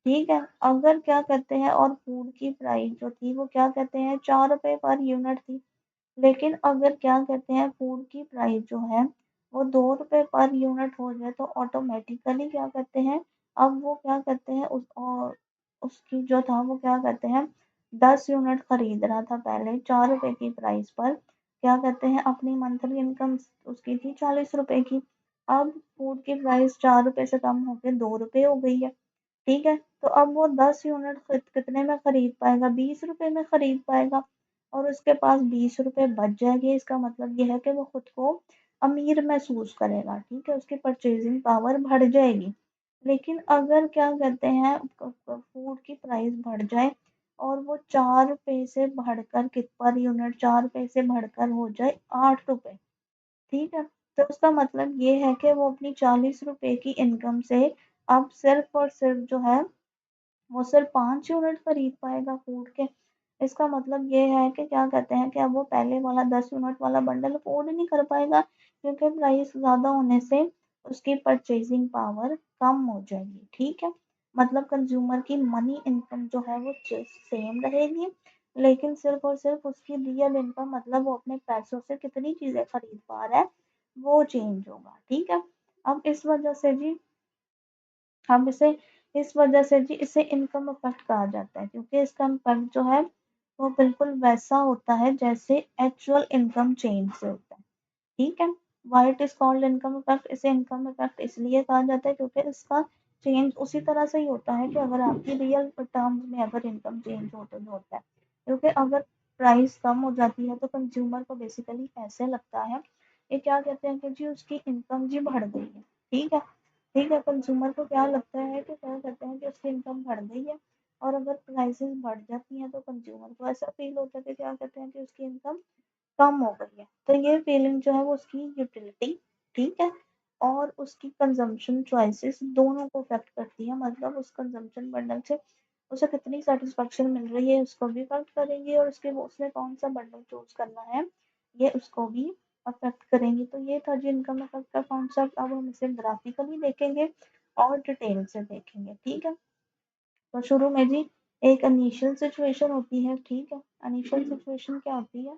ठीक है। अगर क्या कहते हैं, और फूड की प्राइस जो थी वो क्या कहते हैं 4 रुपए पर यूनिट थी, लेकिन अगर क्या कहते हैं फूड की प्राइस जो है वो 2 रुपए पर यूनिट हो जाए तो ऑटोमेटिकली क्या कहते हैं, अब वो क्या कहते हैं उस और उसकी जो था वो क्या कहते हैं 10 यूनिट खरीद रहा था पहले 4 रुपए की प्राइस पर, क्या कहते हैं अपनी मंथली इनकम उसकी थी 40 रुपए की। अब फूड की प्राइस 4 रुपए से कम होकर 2 रुपए हो गई है। ठीक है। तो अब वो 10 यूनिट कितने में खरीद पाएगा, 20 रुपए में खरीद पाएगा, और उसके पास 20 रुपए बच जाएंगे। इसका मतलब ये है कि वो खुद को अमीर महसूस करेगा। ठीक है। उसकी परचेजिंग पावर बढ़ जाएगी। लेकिन अगर क्या कहते हैं फूड की प्राइस बढ़ जाए और वो 4 रुपए से बढ़कर कित पर यूनिट 4 रुपए से बढ़कर हो जाए 8 रुपए, ठीक है, तो उसका मतलब ये है कि वो अपनी 40 रुपए की इनकम से अब सिर्फ और सिर्फ जो है वो सिर्फ 5 यूनिट खरीद पाएगा फूड के। इसका मतलब ये है कि क्या कहते हैं कि अब वो पहले वाला 10 यूनिट वाला बंडल अफोर्ड नहीं कर पाएगा, क्योंकि प्राइस ज्यादा होने से उसकी परचेजिंग पावर कम हो जाएगी। ठीक है। मतलब कंज्यूमर की मनी इनकम जो है वो सेम रहेगी, लेकिन सिर्फ और सिर्फ उसकी रियल इनकम मतलब वो अपने पैसों से कितनी चीजें खरीद पा रहा है वो चेंज होगा। ठीक है। अब इस वजह से जी हम इसे इस वजह से जी इसे इनकम इफेक्ट कहा जाता है, क्योंकि इसका इम्पैक्ट जो है वो बिल्कुल वैसा होता है जैसे एक्चुअल इनकम चेंज से होता है। ठीक है। Why it is called income effect, इसे इनकम इफेक्ट इसलिए कहा जाता है क्योंकि इसका चेंज उसी तरह से ही होता है कि अगर आपकी रियल टर्म्स में अगर इनकम चेंज हो तो जो होता है, क्योंकि अगर प्राइस कम हो जाती है तो कंज्यूमर को बेसिकली ऐसे लगता है ये क्या कहते हैं कि जी उसकी इनकम जी बढ़ गई है। ठीक है। ठीक है। कंज्यूमर को क्या लगता है कि क्या कहते हैं कि उसकी इनकम बढ़ गई है, और अगर प्राइसेस बढ़ जाती हैं तो कंज्यूमर को ऐसा फील होता है कि क्या कहते हैं कि उसकी इनकम कम हो गई है। तो ये फीलिंग जो है वो उसकी यूटिलिटी, ठीक है, और उसकी कंजम्पशन चॉइसेस दोनों को अफेक्ट करती है। मतलब उस कंजम्पशन बंडल से उसे कितनी सेटिस्फेक्शन मिल रही है उसको भी इफेक्ट करेंगी, और उसने कौन सा बंडल चूज करना है ये उसको भी अफेक्ट करेंगी। तो ये था जी इनकम इफेक्ट का कॉन्सेप्ट। अब हम इसे ग्राफिकली देखेंगे और डिटेल से देखेंगे, ठीक है। तो शुरू में जी एक इनिशियल सिचुएशन होती है, ठीक है। इनिशियल सिचुएशन क्या होती है?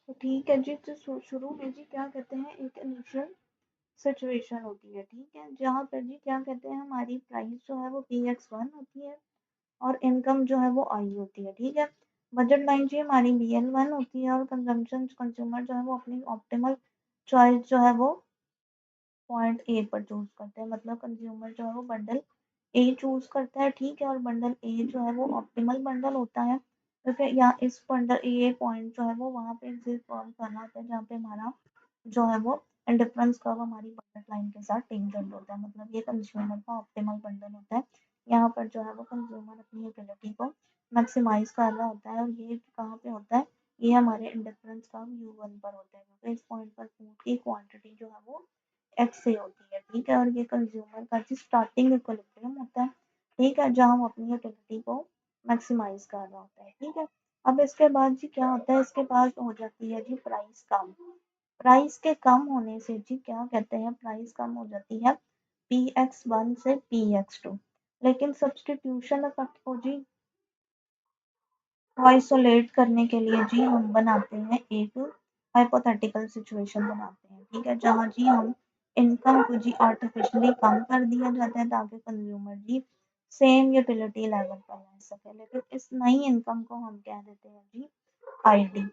तो ठीक है जी, तो शुरू में जी क्या कहते हैं, एक इनिशियल सिचुएशन होती है, ठीक है, जहाँ पर जी क्या कहते हैं हमारी प्राइस जो है वो Px1 होती है और इनकम जो है वो आई होती है, ठीक है। बजट लाइन जी हमारी BL1 होती है और कंज्यूमर जो है वो अपनी ऑप्टिमल चॉइस जो है वो पॉइंट ए पर चूज करते हैं, मतलब कंज्यूमर जो है वो बंडल ए चूज करता है, ठीक है। और बंडल ए जो है वो ऑप्टिमल बंडल होता है, क्योंकि यहाँ इस बंडल ए पॉइंट जो है वो वहाँ पे एग्जिस्ट फॉर्म करना होता है जहाँ पे हमारा जो है वो इंडिफरेंस कर्व हमारी बजट लाइन के साथ टेंजेंट होता है, मतलब ये कंज्यूमर का ऑप्टिमल बंडल होता है। यहाँ पर जो है वो कंज्यूमर अपनी यूटिलिटी को मैक्सिमाइज कर रहा होता है, और ये कहाँ पे होता है, ये हमारे इंडिफरेंस कर्व U1 पर होता है, क्योंकि इस पॉइंट पर फूड की क्वांटिटी जो है वो एक्स से होती है, ठीक है। और ये कंज्यूमर का जी स्टार्टिंग इक्विलिब्रियम होता है, ठीक है, जहाँ वो अपनी यूटिलिटी को मैक्सिमाइज कर रहा होता है, ठीक है। अब इसके बाद जी क्या होता है, इसके बाद हो जाती है जी प्राइस कम। प्राइस के कम होने से जी क्या कहते हैं, प्राइस कम हो जाती है Px1 से Px2। लेकिन सब्सटीट्यूशन इफेक्ट को जी आइसोलेट करने के लिए जी हम बनाते हैं एक हाइपोथेटिकल सिचुएशन बनाते हैं, ठीक है, जहाँ जी हम इनकम को जी आर्टिफिशियली कम कर दिया जाता है ताकि कंज्यूमर जी सेम यूटिलिटी लेवल पर रह सके। लेकिन इस नई इनकम को हम कह देते हैं जी आईडी,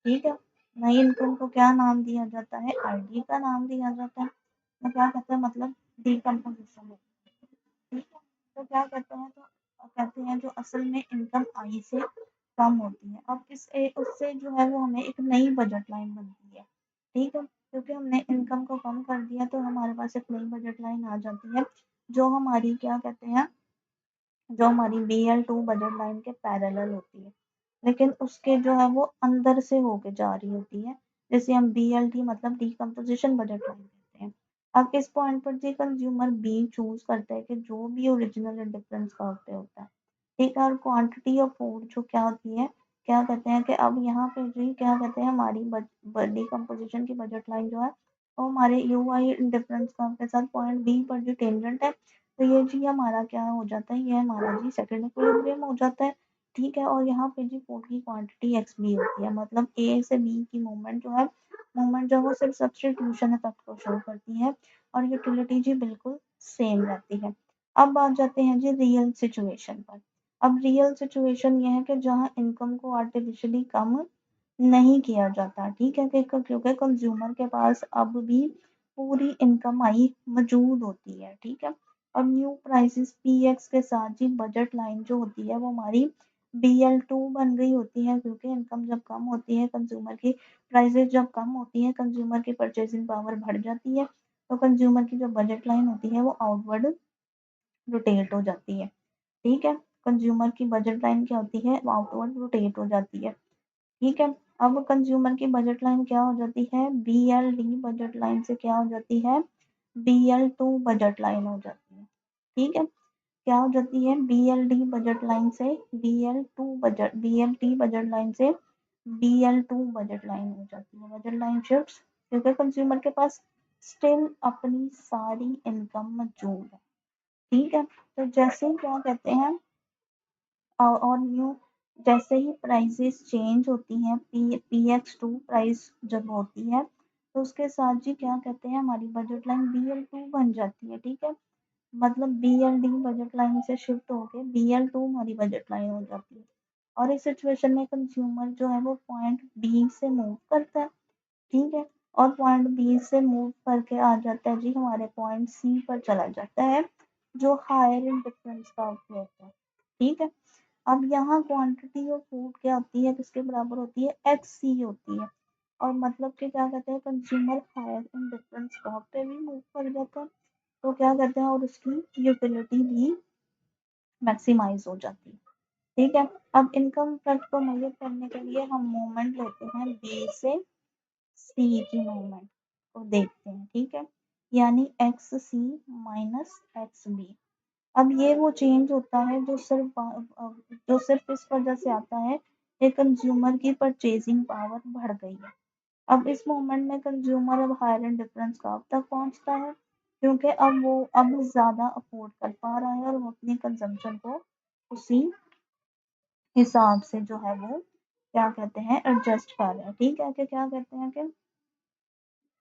ठीक है। नई इनकम को क्या नाम दिया जाता है, आईडी का नाम दिया जाता है। तो क्या कहते हैं, मतलब डिकम्पोजिशन, ठीक है। तो क्या कहते हैं, तो कहते हैं जो असल में इनकम आई से कम होती है। अब उससे जो है वो हमें एक नई बजट लाइन बनती है, ठीक है, क्योंकि हमने इनकम को कम कर दिया तो हमारे पास एक नई बजट लाइन आ जाती है, जो हमारी क्या कहते हैं, जो हमारी BL2 बजट लाइन के पैरेलल होती है, लेकिन उसके जो है वो अंदर से होके जा रही होती है, जैसे हम BLT मतलब डिकम्पोजिशन बजट लाइन कहते हैं। अब इस पॉइंट पर जी कंज्यूमर बी चूज करता है कि जो भी ओरिजिनल इंडिफरेंस कर्व पे होता है, ठीक है। और क्वांटिटी ऑफ फूड जो क्या होती है, क्या कहते हैं कि अब यहाँ पे जी क्या कहते हैं हमारी डिकम्पोजिशन की बजट लाइन जो है वो हमारे UI इंडिफरेंस कर्व के साथ पॉइंट बी पर जो टेंजेंट है, तो ये जी हमारा क्या हो जाता है, ये हमारा जी सेकंड इक्विलिब्रियम हो जाता है, ठीक है। और यहाँ पे जी फूड की क्वांटिटी XB होती है, मतलब A से B की मूवमेंट जो है वो सिर्फ सब्स्टिट्यूशन इफेक्ट को शो करती है, और यूटिलिटी जी बिल्कुल सेम रहती है। अब बात जाते हैं जी रियल सिचुएशन पर। अब रियल सिचुएशन ये है कि जहाँ इनकम को आर्टिफिशियली कम नहीं किया जाता, ठीक है, क्योंकि कंज्यूमर के पास अब भी पूरी इनकम आई मौजूद होती है, ठीक है। और न्यू प्राइसेस PX के साथ जी बजट लाइन जो होती है वो हमारी BL2 बन गई होती है, क्योंकि इनकम जब कम होती है, कंज्यूमर की प्राइसेस जब कम होती है, कंज्यूमर की परचेसिंग पावर बढ़ जाती है, तो कंज्यूमर की जो बजट लाइन होती है वो आउटवर्ड रोटेट हो जाती है, ठीक है। कंज्यूमर की बजट लाइन क्या होती है, आउटवर्ड रोटेट हो जाती है, ठीक है। अब कंज्यूमर की बजट लाइन क्या हो जाती है, BLD बजट लाइन से क्या हो जाती है, BL2 बजट लाइन हो जाती है, ठीक है। क्या हो जाती है, BLD बजट लाइन से BLT बजट लाइन से BL2 बजट लाइन हो जाती है। बजट लाइन शिफ्ट, क्योंकि कंज्यूमर के पास स्टिल अपनी सारी इनकम मौजूद है, ठीक है। तो जैसे ही क्या कहते हैं, और न्यू जैसे ही प्राइसेस चेंज होती हैं, PX2 प्राइस जब होती है, तो उसके साथ जी क्या कहते हैं हमारी बजट लाइन BL2 बन जाती है, ठीक है। मतलब BLD बजट लाइन से शिफ्ट होके BL2 हमारी बजट लाइन हो जाती है। और इस सिचुएशन में कंज्यूमर जो है वो पॉइंट बी से मूव करता है, ठीक है। और पॉइंट बी से मूव करके आ जाता है जी हमारे पॉइंट सी पर चला जाता है, जो हायर इन डिफरेंस का होता है, ठीक है। अब यहाँ क्वांटिटी ऑफ फूड क्या होती है, किसके बराबर होती है, XC होती है। और मतलब कि क्या कहते हैं, consumer higher indifference curve पे भी मूव कर जाता है, तो क्या कहते हैं, और उसकी यूटिलिटी भी मैक्सिमाइज हो जाती है, ठीक है। अब इनकम इफेक्ट को मेजर करने के लिए हम मूवमेंट लेते हैं B से C की मूवमेंट को देखते हैं, ठीक है, यानी XC माइनस XB। अब ये वो चेंज होता है जो सिर्फ इस वजह से आता है कि कंज्यूमर की परचेजिंग पावर बढ़ गई है। अब इस मोमेंट में कंज्यूमर अब हायर एंड डिफरेंस कब तक पहुंचता है, क्योंकि अब ज़्यादा अफोर्ड कर पा रहा है और वो अपनी कंजम्पशन को उसी हिसाब से जो है वो क्या कहते हैं एडजस्ट कर रहे हैं। ठीक है कि क्या कहते हैं कि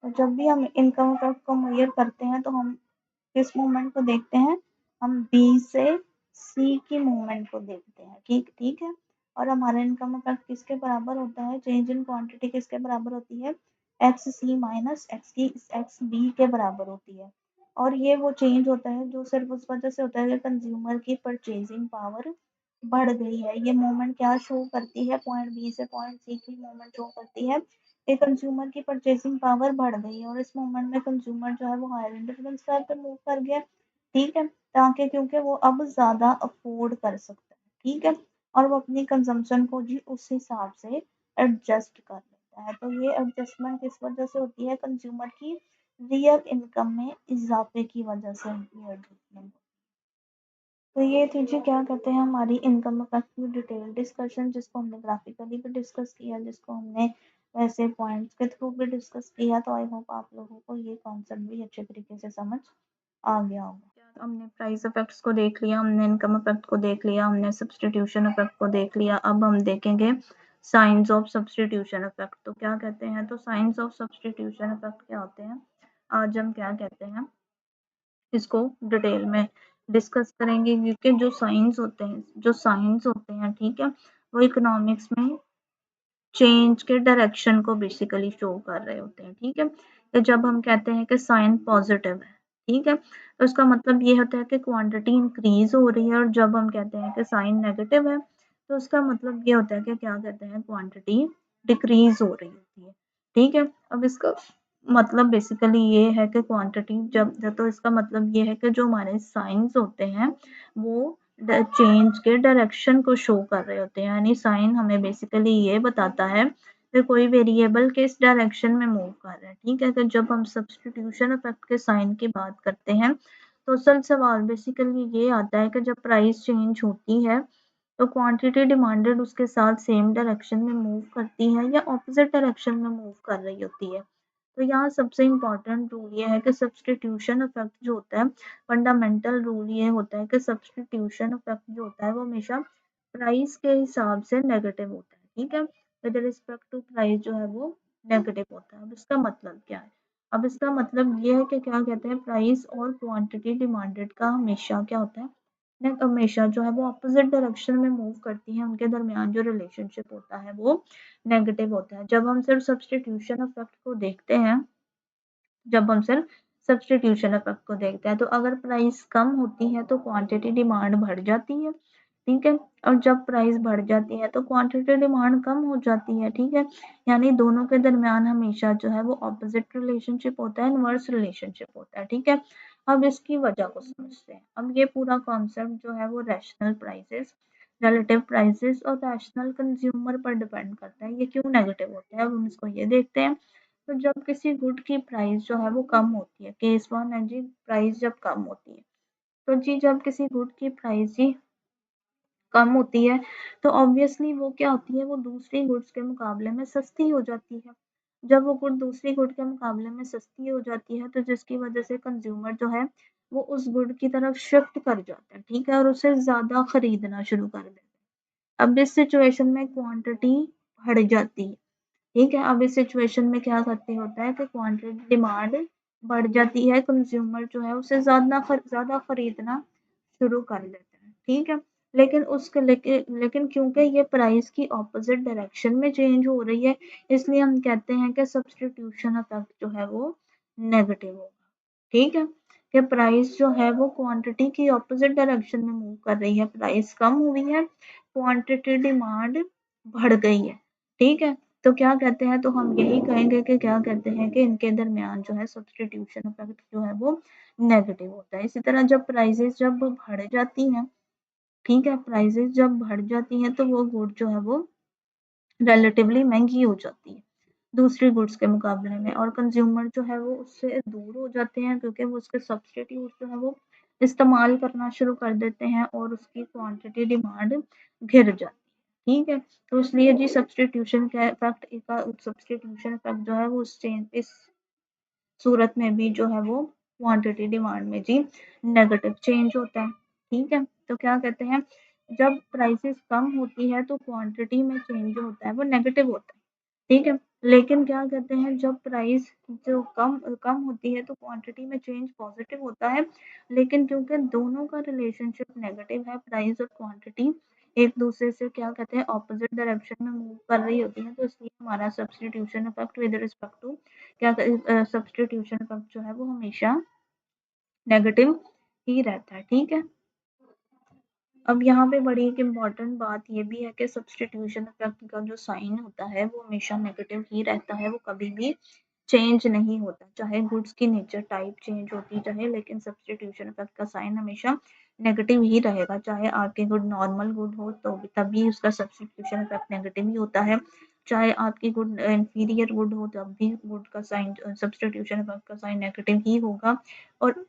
तो जब भी हम इनकम इफेक्ट को मेजर करते हैं तो हम किस मूवमेंट को देखते हैं, हम बी से सी की मूवमेंट को देखते हैं। ठीक ठीक है। और हमारा इनकम इफेक्ट किसके बराबर होता है, चेंज इन क्वांटिटी किसके बराबर होती है, एक्स सी माइनस एक्स की एक्स बी के बराबर होती है। और ये वो चेंज होता है जो सिर्फ उस वजह से होता है कि कंज्यूमर की परचेजिंग पावर बढ़ गई है। ये मूवमेंट क्या शो करती है, पॉइंट बी से पॉइंट सी की मूवमेंट शो करती है कि कंज्यूमर की परचेसिंग पावर बढ़ गई है और इस मोमेंट में कंज्यूमर जो है वो हायर इंडिपेंडेंस पे मूव कर गया। ठीक है, ताकि क्योंकि वो अब ज़्यादा अफोर्ड कर सकता है। ठीक है, और वो अपनी कंजम्पशन को जी उस हिसाब से एडजस्ट कर लेता है। तो ये एडजस्टमेंट किस वजह से होती है, कंज्यूमर की रियल इनकम में इजाफे की वजह से ये एडजस्टमेंट। तो ये थी जी क्या कहते हैं हमारी इनकम इफेक्ट की डिटेल डिस्कशन, जिसको हमने ग्राफिकली भी डिस्कस किया, जिसको हमने वैसे पॉइंट्स के थ्रू भी डिस्कस किया। तो आई होप आप लोगों को ये कॉन्सेप्ट भी अच्छे तरीके से समझ आ गया होगा। हमने प्राइस इफेक्ट्स को देख लिया, हमने इनकम इफेक्ट को देख लिया, हमने सब्सटीट्यूशन इफेक्ट को देख लिया। अब हम देखेंगे साइंस ऑफ सब्सटीट्यूशन इफेक्ट। तो क्या कहते हैं, तो साइंस ऑफ सब्सटीट्यूशन इफेक्ट क्या होते हैं, आज हम क्या कहते हैं इसको डिटेल में डिस्कस करेंगे। क्योंकि जो साइंस होते हैं ठीक है, वो इकोनॉमिक्स में चेंज के डायरेक्शन को बेसिकली शो कर रहे होते हैं। ठीक है, तो जब हम कहते हैं कि साइन पॉजिटिव है, ठीक है, तो उसका मतलब ये होता है कि क्वांटिटी इंक्रीज हो रही है। और जब हम कहते हैं कि साइन नेगेटिव है, तो उसका मतलब ये होता है कि क्या कहते हैं क्वांटिटी डिक्रीज हो रही होती है। ठीक है, अब इसका मतलब बेसिकली ये है कि क्वांटिटी जब तो इसका मतलब ये है कि जो हमारे साइंस होते हैं वो चेंज के डायरेक्शन को शो कर रहे होते हैं। यानी साइन हमें बेसिकली ये बताता है कि कोई वेरिएबल किस डायरेक्शन में मूव कर रहा है। ठीक है, तो जब हम सब्सटीट्यूशन इफेक्ट के साइन की बात करते हैं तो असल सवाल बेसिकली ये आता है कि जब प्राइस चेंज होती है तो क्वांटिटी डिमांडेड उसके साथ सेम डायरेक्शन में मूव करती है या ऑपोजिट डायरेक्शन में मूव कर रही होती है। तो यहाँ सबसे इम्पोर्टेंट रूल ये है कि सब्सटीट्यूशन इफेक्ट जो होता है, फंडामेंटल रूल ये होता है कि सब्सटीट्यूशन इफेक्ट जो होता है वो हमेशा प्राइस के हिसाब से नेगेटिव होता है। ठीक है, विद रिस्पेक्ट टू प्राइस जो है वो नेगेटिव होता है। अब इसका मतलब क्या है, अब इसका मतलब ये है कि क्या कहते हैं प्राइस और क्वांटिटी डिमांडेड का हमेशा क्या होता है, हमेशा जो है वो अपोजिट डायरेक्शन में मूव करती है, उनके दरमियान जो रिलेशनशिप होता है वो नेगेटिव होता है। जब हम सिर्फ सब्सटीट्यूशन इफेक्ट को देखते हैं, जब हम सिर्फ सब्सटीट्यूशन इफेक्ट को देखते हैं तो अगर प्राइस कम होती है तो क्वांटिटी डिमांड बढ़ जाती है। ठीक है, और जब प्राइस बढ़ जाती है तो क्वांटिटी डिमांड कम हो जाती है। ठीक है, यानी दोनों के दरमियान हमेशा जो है वो ऑपोजिट रिलेशनशिप होता है, इनवर्स रिलेशनशिप होता है। ठीक है, अब इसकी वजह को समझते हैं। अब ये पूरा कॉन्सेप्ट जो है वो रैशनल प्राइसेस, रिलेटिव प्राइसेस और रैशनल कंज्यूमर पर डिपेंड करता है। ये क्यों नेगेटिव होता है, अब हम इसको ये देखते हैं। तो जब किसी गुड की प्राइस जो है वो कम होती है, केस वन है जी, प्राइस जब कम होती है, तो जी जब किसी गुड की प्राइस जी कम होती है तो ऑब्वियसली वो क्या होती है, वो दूसरी गुड्स के मुकाबले में सस्ती हो जाती है। जब वो गुड दूसरी गुड के मुकाबले में सस्ती हो जाती है तो जिसकी वजह से कंज्यूमर जो है वो उस गुड की तरफ शिफ्ट कर जाता है। ठीक है, और उसे ज़्यादा खरीदना शुरू कर देता है। अब इस सिचुएशन में क्वांटिटी बढ़ जाती है। ठीक है, अब इस सिचुएशन में क्या करते होता है कि क्वांटिटी डिमांड बढ़ जाती है, कंज्यूमर जो है उसे ज़्यादा खरीदना शुरू कर देता है। ठीक है, लेकिन क्योंकि ये प्राइस की ऑपोजिट डायरेक्शन में चेंज हो रही है, इसलिए हम कहते हैं कि सब्सटीट्यूशन इफेक्ट जो है वो नेगेटिव होगा। ठीक है, कि प्राइस जो है वो क्वांटिटी की ऑपोजिट डायरेक्शन में मूव कर रही है, प्राइस कम हुई है, क्वांटिटी डिमांड बढ़ गई है। ठीक है, तो क्या कहते हैं, तो हम यही कहेंगे कि क्या कहते हैं कि इनके दरमियान जो है सब्सटीट्यूशन इफेक्ट जो है वो नेगेटिव होता है। इसी तरह जब बढ़ जाती हैं, ठीक है, प्राइसेस जब बढ़ जाती हैं तो वो गुड जो है वो रिलेटिवली महंगी हो जाती है। दूसरी गुड्स के मुकाबले में, और कंज्यूमर जो है वो उससे दूर हो जाते हैं क्योंकि वो उसके सब्स्टिट्यूट जो है वो इस्तेमाल करना शुरू कर देते हैं और उसकी क्वांटिटी डिमांड गिर जाती है। ठीक है, तो इसलिए जी सब्स्टिट्यूशन का इफेक्ट सब्स्टिट्यूशन इफेक्ट जो है वो इस सूरत में भी जो है वो क्वांटिटी डिमांड में जी नेगेटिव चेंज होता है। ठीक है, तो क्या कहते हैं, जब प्राइसेस कम होती है तो क्वांटिटी में चेंज जो होता है वो नेगेटिव होता है। ठीक है, लेकिन क्या कहते हैं, जब प्राइस जो कम कम होती है तो क्वांटिटी में चेंज पॉजिटिव होता है, लेकिन क्योंकि दोनों का रिलेशनशिप नेगेटिव है, प्राइस और क्वांटिटी एक दूसरे से क्या कहते हैं ऑपोजिट डायरेक्शन में मूव कर रही होती है, तो इसलिए हमारा substitution effect with respect to substitution effect जो है वो हमेशा नेगेटिव ही रहता है। ठीक है, अब यहाँ पे बड़ी एक इम्पॉर्टेंट बात ये भी है कि सब्स्टिट्यूशन इफेक्ट का जो साइन होता है वो हमेशा नेगेटिव ही रहता है, वो कभी भी चेंज नहीं होता, चाहे गुड्स की नेचर टाइप चेंज होती चाहे, लेकिन सब्स्टिट्यूशन इफेक्ट का साइन हमेशा नेगेटिव ही रहेगा। चाहे आपकी गुड नॉर्मल गुड हो तो तभी उसका सब्स्टिट्यूशन इफेक्ट नेगेटिव ही होता है, चाहे आपकी गुड इंफीरियर गुड हो तब भी गुड का साइन सब्स्टिट्यूशन इफेक्ट का साइन नेगेटिव ही होगा, और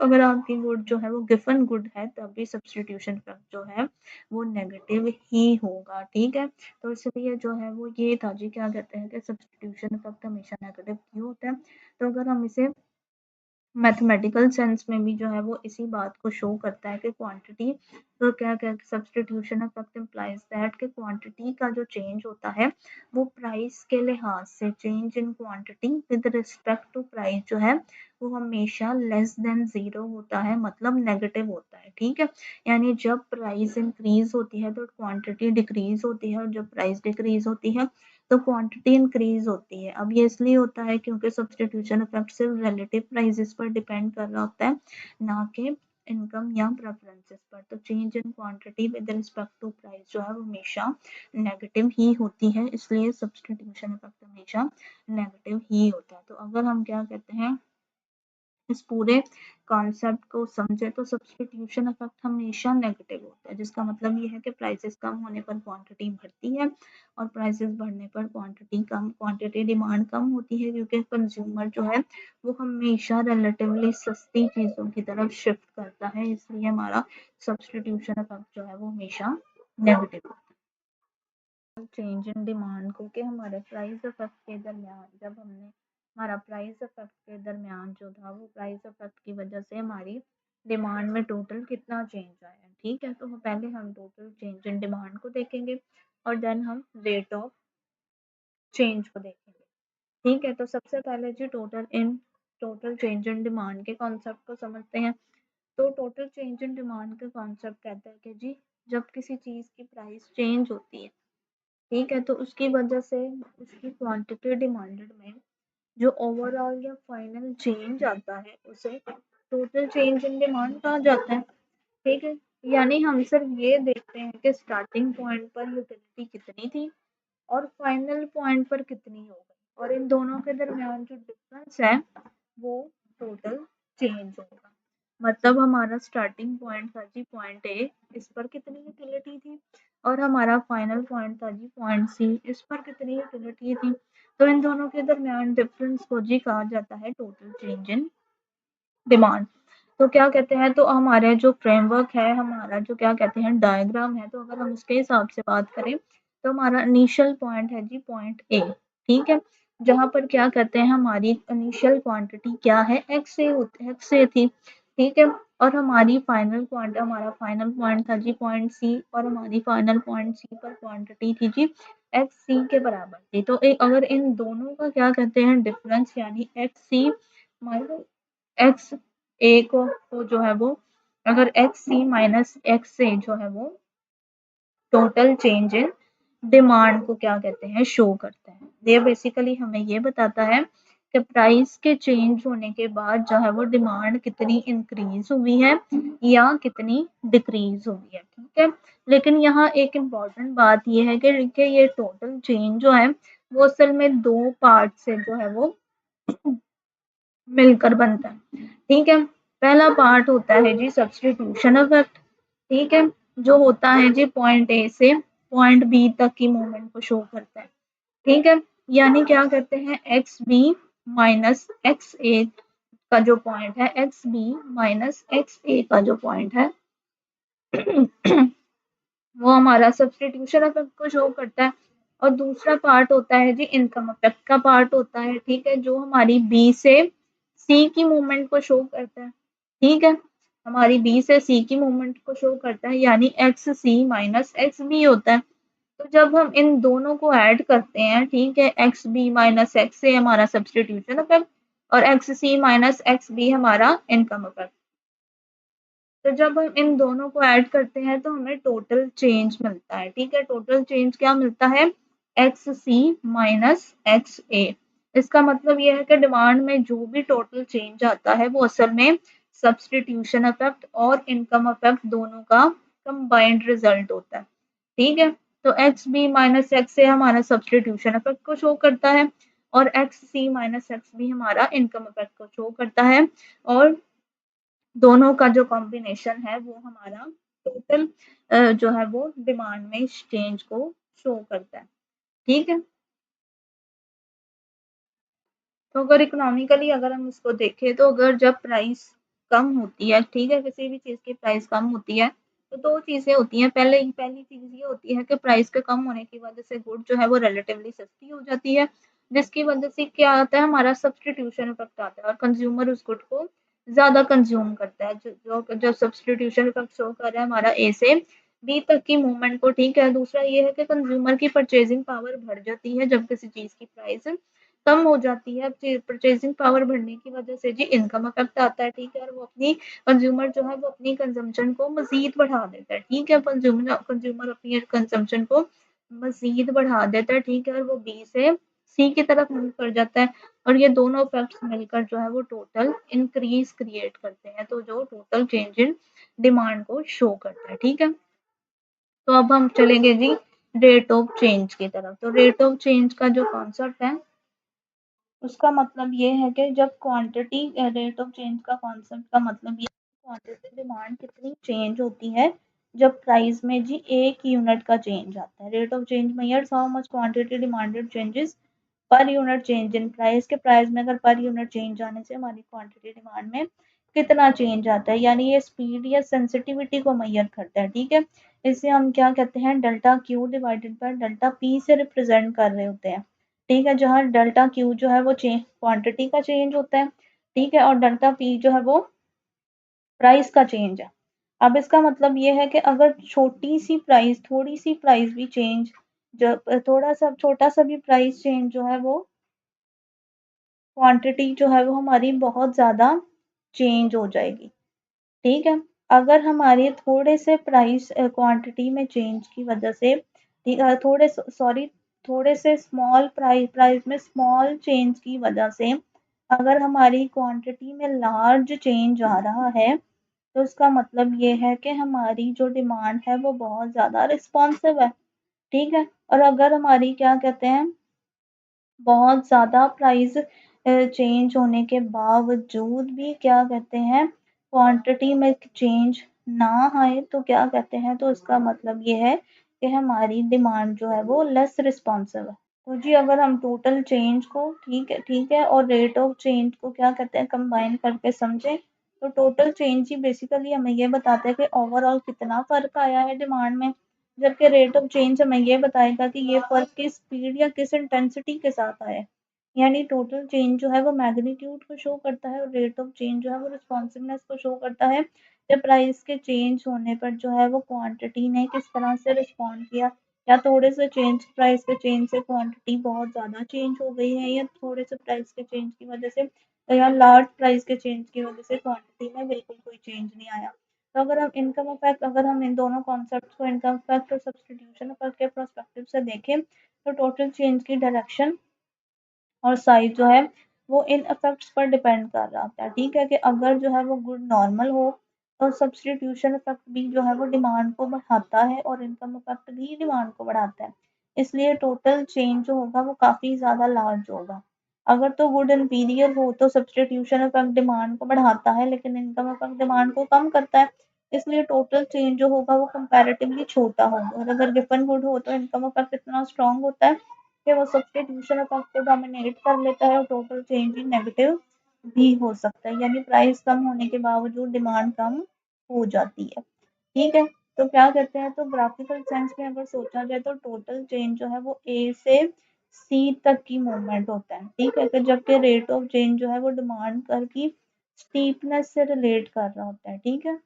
अगर आपकी गुड जो है वो गिवन गुड है तब भी सब्स्टिट्यूशन इफेक्ट जो है वो नेगेटिव ही होगा। ठीक है, तो इसलिए जो है वो ये था जी, क्या कहते हैं कि सब्स्टिट्यूशन इफेक्ट हमेशा नेगेटिव क्यों होता है, तो अगर हम इसे मैथमेटिकल सेंस में भी जो है वो इसी बात को शो करता है कि क्वांटिटी, तो क्या क्या सब्स्टिट्यूशन इफेक्ट इम्प्लाइज दैट कि क्वांटिटी का जो चेंज होता है वो प्राइस के लिहाज से change in quantity with respect to price जो है वो हमेशा लेस देन जीरो होता है, मतलब नेगेटिव होता है। ठीक है, यानी जब प्राइस इंक्रीज होती है तो क्वांटिटी डिक्रीज होती है, और जब प्राइस डिक्रीज होती है तो क्वांटिटी इंक्रीज होती है। अब ये इसलिए होता है क्योंकि सब्स्टिट्यूशन इफेक्ट सिर्फ रिलेटिव प्राइसेस पर डिपेंड कर रहा होता है, ना कि इनकम या प्रेफरेंसेस पर। तो change in quantity with respect to price जो है वो हमेशा नेगेटिव ही होती है, इसलिए सब्स्टिट्यूशन इफेक्ट हमेशा नेगेटिव ही होता है। तो अगर हम क्या कहते हैं इस पूरे कॉन्सेप्ट को समझे तो सब्स्टिट्यूशन इफेक्ट हमेशा नेगेटिव होता है, जिसका मतलब ये है कि प्राइसेस कम होने पर क्वांटिटी बढ़ती है और प्राइसेस बढ़ने पर क्वांटिटी डिमांड कम होती है, क्योंकि कंज्यूमर जो है वो हमेशा रिलेटिवली सस्ती चीज़ों की तरफ शिफ्ट करता है, इसलिए हमारा सब्स्टिट्यूशन इफेक्ट जो है वो हमेशा नेगेटिव चेंज इन डिमांड को कि हमारे प्राइस इफेक्ट के दरमियान, जब हमने हमारा प्राइस इफेक्ट के दरमियान जो था वो प्राइस इफेक्ट की वजह से हमारी डिमांड में टोटल कितना चेंज आया है। ठीक है, तो पहले हम टोटल चेंज इन डिमांड को देखेंगे और देन हम रेट ऑफ चेंज को देखेंगे। ठीक है, तो सबसे पहले जी टोटल चेंज इन डिमांड के कॉन्सेप्ट को समझते हैं। तो टोटल चेंज इन डिमांड का कॉन्सेप्ट कहता है कि जी जब किसी चीज़ की प्राइस चेंज होती है, ठीक है, तो उसकी वजह से उसकी क्वांटिटी डिमांडेड में जो ओवरऑल या फाइनल चेंज आता है उसे टोटल चेंज इन डिमांड कहा जाता है। ठीक है, यानी हम सिर्फ ये देखते हैं कि स्टार्टिंग पॉइंट पर यूटिलिटी कितनी थी और फाइनल पॉइंट पर कितनी हो गई, और इन दोनों के दरमियान जो डिफरेंस है वो टोटल चेंज होगा। मतलब हमारा स्टार्टिंग पॉइंट था जी पॉइंट ए, इस पर कितनी यूटिलिटी थी, और हमारा फाइनल पॉइंट था जी पॉइंट सी, इस पर कितनी यूटिलिटी थी। तो इन दोनों के दरमियान डिफरेंस को जी कहा जाता है टोटल चेंज इन डिमांड। तो क्या कहते हैं, तो हमारे जो फ्रेमवर्क है, हमारा जो क्या कहते हैं डायग्राम है, तो अगर हम उसके हिसाब से बात करें तो हमारा इनिशियल पॉइंट है जी पॉइंट ए। ठीक है, जहाँ पर क्या कहते हैं हमारी इनिशियल क्वांटिटी क्या है एक्स ए थी। ठीक है, और हमारा फाइनल पॉइंट था जी पॉइंट सी, और हमारी फाइनल पॉइंट सी पर क्वांटिटी थी जी एक्स सी के बराबर थी। तो अगर इन दोनों का क्या कहते हैं डिफरेंस, यानी एक्स सी माइनस एक्स ए को जो है वो, अगर एक्स सी माइनस एक्स ए जो है वो टोटल चेंज इन डिमांड को क्या कहते हैं शो करते हैं। ये बेसिकली हमें ये बताता है कि प्राइस के चेंज होने के बाद जो है वो डिमांड कितनी इंक्रीज हुई है या कितनी डिक्रीज हुई है। ठीक है, लेकिन यहाँ एक इम्पॉर्टेंट बात ये है कि ये टोटल चेंज जो है वो असल में दो पार्ट से जो है वो मिलकर बनता है। ठीक है, पहला पार्ट होता है जी सब्स्टिट्यूशन इफेक्ट। ठीक है, जो होता है जी पॉइंट ए से पॉइंट बी तक की मूवमेंट को शो करता है। ठीक है, यानी क्या कहते हैं, एक्स बी माइनस एक्स ए का जो पॉइंट है, एक्स बी माइनस एक्स ए का जो पॉइंट है वो हमारा सब्स्टिट्यूशन इफेक्ट को शो करता है। और दूसरा पार्ट होता है जी इनकम इफेक्ट का पार्ट होता है, ठीक है, जो हमारी बी से सी की मूवमेंट को शो करता है, ठीक है, हमारी बी से सी की मूवमेंट को शो करता है, यानी एक्स सी माइनस एक्स बी होता है। तो जब हम इन दोनों को ऐड करते हैं, ठीक है, एक्स बी माइनस एक्स ए हमारा सब्स्टिट्यूशन इफेक्ट और एक्स सी माइनस एक्स बी हमारा इनकम इफेक्ट। तो जब हम इन दोनों को ऐड करते हैं तो हमें टोटल चेंज मिलता है, ठीक है, टोटल चेंज क्या मिलता है, एक्स सी माइनस एक्स ए। इसका मतलब यह है कि डिमांड में जो भी टोटल चेंज आता है वो असल में सब्स्टिट्यूशन इफेक्ट और इनकम इफेक्ट दोनों का कंबाइंड रिजल्ट होता है, ठीक है। तो एक्स बी माइनस एक्स ए हमारा सब्स्टिट्यूशन इफेक्ट को शो करता है और एक्स सी माइनस एक्स बी हमारा इनकम इफेक्ट को शो करता है, और दोनों का जो कॉम्बिनेशन है वो हमारा टोटल जो है वो डिमांड में चेंज को शो करता है, ठीक है। तो अगर इकोनॉमिकली अगर हम इसको देखें तो अगर जब प्राइस कम होती है, ठीक है, किसी भी चीज़ की प्राइस कम होती है तो दो चीज़ें होती हैं। पहली चीज़ ये होती है कि प्राइस के कम होने की वजह से गुड जो है वो रिलेटिवली सस्ती हो जाती है, जिसकी वजह से क्या आता है, हमारा सब्स्टिट्यूशन इफेक्ट आता है और कंज्यूमर उस गुड को ज़्यादा कंज्यूम करता है। जो सब्स्टिट्यूशन इफेक्ट शो कर रहा है हमारा ए से बी तक की मूवमेंट को, ठीक है। दूसरा ये है कि कंज्यूमर की परचेजिंग पावर बढ़ जाती है जब किसी चीज़ की प्राइस कम हो जाती है। परचेजिंग पावर बढ़ने की वजह से जी इनकम इफेक्ट आता है, ठीक है, और वो अपनी कंज्यूमर जो है वो अपनी कंजम्पशन को मजीद बढ़ा देता है, ठीक है, कंज्यूमर कंज्यूमर अपनी कंजम्पशन को मजीद बढ़ा देता है, ठीक है, और वो बी से सी की तरफ मूव कर जाता है और ये दोनों इफेक्ट्स मिलकर जो है वो टोटल इंक्रीज क्रिएट करते हैं, तो जो टोटल चेंज इन डिमांड को शो करता है, ठीक है। तो अब हम चलेंगे जी रेट ऑफ चेंज की तरफ। तो रेट ऑफ चेंज का जो कॉन्सेप्ट है उसका मतलब ये है कि जब क्वांटिटी रेट ऑफ चेंज का कॉन्सेप्ट का मतलब ये क्वांटिटी डिमांड कितनी चेंज होती है जब प्राइस में जी एक यूनिट का चेंज आता है। Rate of change measures how much quantity demanded changes per unit change in price, के प्राइस में अगर पर यूनिट चेंज आने से हमारी क्वांटिटी डिमांड में कितना चेंज आता है, यानी ये स्पीड या सेंसिटिविटी को मेजर करता है, ठीक है। इसे हम क्या कहते हैं, delta Q divided by delta P से रिप्रेजेंट कर रहे होते हैं, ठीक है, जहाँ डेल्टा क्यू जो है वो चेंज क्वांटिटी का चेंज होता है, ठीक है, और डेल्टा पी जो है वो प्राइस का चेंज है। अब इसका मतलब ये है कि अगर छोटी सी प्राइस थोड़ी सी प्राइस भी चेंज, जब थोड़ा सा छोटा सा भी प्राइस चेंज जो है वो क्वांटिटी जो है वो हमारी बहुत ज़्यादा चेंज हो जाएगी, ठीक है। अगर हमारे थोड़े से प्राइस क्वांटिटी में चेंज की वजह से, ठीक है, थोड़े से स्मॉल प्राइस में स्मॉल चेंज की वजह से अगर हमारी क्वांटिटी में लार्ज चेंज आ रहा है तो उसका मतलब ये है कि हमारी जो डिमांड है वो बहुत ज़्यादा रिस्पॉन्सिव है, ठीक है। और अगर हमारी क्या कहते हैं बहुत ज़्यादा प्राइस चेंज होने के बावजूद भी क्या कहते हैं क्वांटिटी में चेंज ना आए तो क्या कहते हैं, तो इसका मतलब ये है कि हमारी डिमांड जो है वो लेस रिस्पॉन्सिव है। तो जी अगर हम टोटल चेंज को, ठीक है, और रेट ऑफ चेंज को क्या कहते हैं कंबाइन करके समझें तो टोटल चेंज ही बेसिकली हमें ये बताता है कि ओवरऑल कितना फ़र्क आया है डिमांड में, जबकि रेट ऑफ चेंज हमें ये बताएगा कि ये फ़र्क किस स्पीड या किस इंटेंसिटी के साथ आया है। यानी टोटल चेंज जो है वो मैग्नीट्यूड को शो करता है और रेट ऑफ चेंज जो है वो रिस्पॉन्सिवनेस को शो करता है कि प्राइस के चेंज होने पर जो है वो क्वांटिटी ने किस तरह से रिस्पॉन्ड किया, या थोड़े से चेंज प्राइस के चेंज से क्वांटिटी बहुत ज़्यादा चेंज हो गई है, या थोड़े से प्राइस के चेंज की वजह से या लार्ज प्राइस के चेंज की वजह से क्वांटिटी में बिल्कुल कोई चेंज नहीं आया। तो अगर हम इन दोनों कॉन्सेप्ट्स को इनकम इफेक्ट और सब्स्टिट्यूशन इफेक्ट के पर्सपेक्टिव से देखें तो टोटल चेंज की डायरेक्शन और साइज जो है वो इन इफेक्ट्स पर डिपेंड कर रहा होता है, ठीक है, कि अगर जो है वो गुड नॉर्मल हो तो सब्स्टिट्यूशन इफेक्ट भी जो है वो डिमांड को बढ़ाता है और इनकम इफेक्ट भी डिमांड को बढ़ाता है, इसलिए टोटल चेंज जो होगा वो काफ़ी ज़्यादा लार्ज होगा। अगर तो गुड इंपीरियल हो तो सब्स्टिट्यूशन इफेक्ट डिमांड को बढ़ाता है लेकिन इनकम इफेक्ट डिमांड को कम करता है, इसलिए टोटल चेंज जो होगा वो कंपैरेटिवली छोटा होगा। और अगर गिवन गुड हो तो इनकम इफेक्ट इतना स्ट्रांग होता है कि वो सब्स्टिट्यूशन इफेक्ट को डोमिनेट कर लेता है और टोटल चेंज इन नेगेटिव भी हो सकता है, यानी प्राइस कम होने के बावजूद डिमांड कम हो जाती है। ठीक है, तो क्या कहते हैं, तो ग्राफिकल सेंस में अगर सोचा जाए तो टोटल चेंज जो है वो ए से सी तक की मूवमेंट होता है। ठीक है, तो जबकि रेट ऑफ चेंज जो है वो डिमांड कर की स्टीपनेस से रिलेट कर रहा होता है। ठीक है,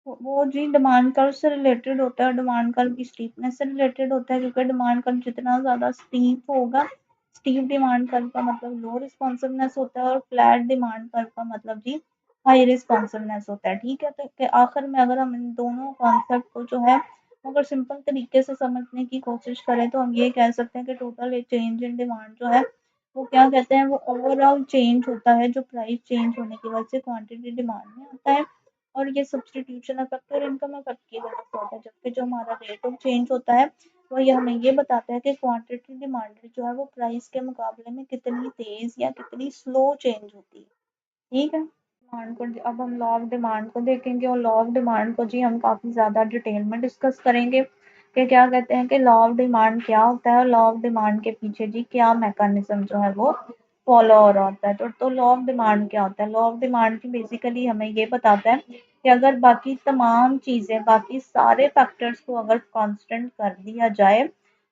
वो जी डिमांड कर्व से रिलेटेड होता है, डिमांड कर्व की स्टीपनेस से रिलेटेड होता है, क्योंकि डिमांड कर्व जितना ज़्यादा स्टीप होगा, स्टीप डिमांड कर्व का मतलब लो रिस्पॉन्सिवनेस होता है और फ्लैट डिमांड कर्व का मतलब जी हाई रिस्पॉन्सिवनेस होता है। ठीक है, तो आखिर में अगर हम इन दोनों कॉन्सेप्ट को जो है अगर सिंपल तरीके से समझने की कोशिश करें तो हम ये कह सकते हैं कि टोटल एक चेंज इन डिमांड जो है वो क्या कहते हैं, वो ओवरऑल चेंज होता है जो प्राइस चेंज होने की वजह से क्वांटिटी डिमांड में आता है, और ये सब्स्टिट्यूशन इफेक्ट और इनकम इफेक्ट की वजह से होता है। जबकि जो हमारा रेट ऑफ चेंज होता है वो ये हमें ये बताता है कि क्वांटिटी डिमांड जो है वो प्राइस के मुकाबले में कितनी तेज या कितनी स्लो चेंज होती है। ठीक है, डिमांड को अब हम लॉ ऑफ डिमांड को देखेंगे, और लॉ ऑफ डिमांड को जी हम काफ़ी ज़्यादा डिटेल में डिस्कस करेंगे कि क्या कहते हैं कि लॉ ऑफ डिमांड क्या होता है और लॉ ऑफ डिमांड के पीछे जी क्या मैकेनिज्म जो है वो फॉलो हो रहा होता है। तो लॉ ऑफ डिमांड क्या होता है, लॉ ऑफ डिमांड की बेसिकली हमें ये बताता है कि अगर बाकी तमाम चीज़ें, बाकी सारे फैक्टर्स को अगर कांस्टेंट कर दिया जाए,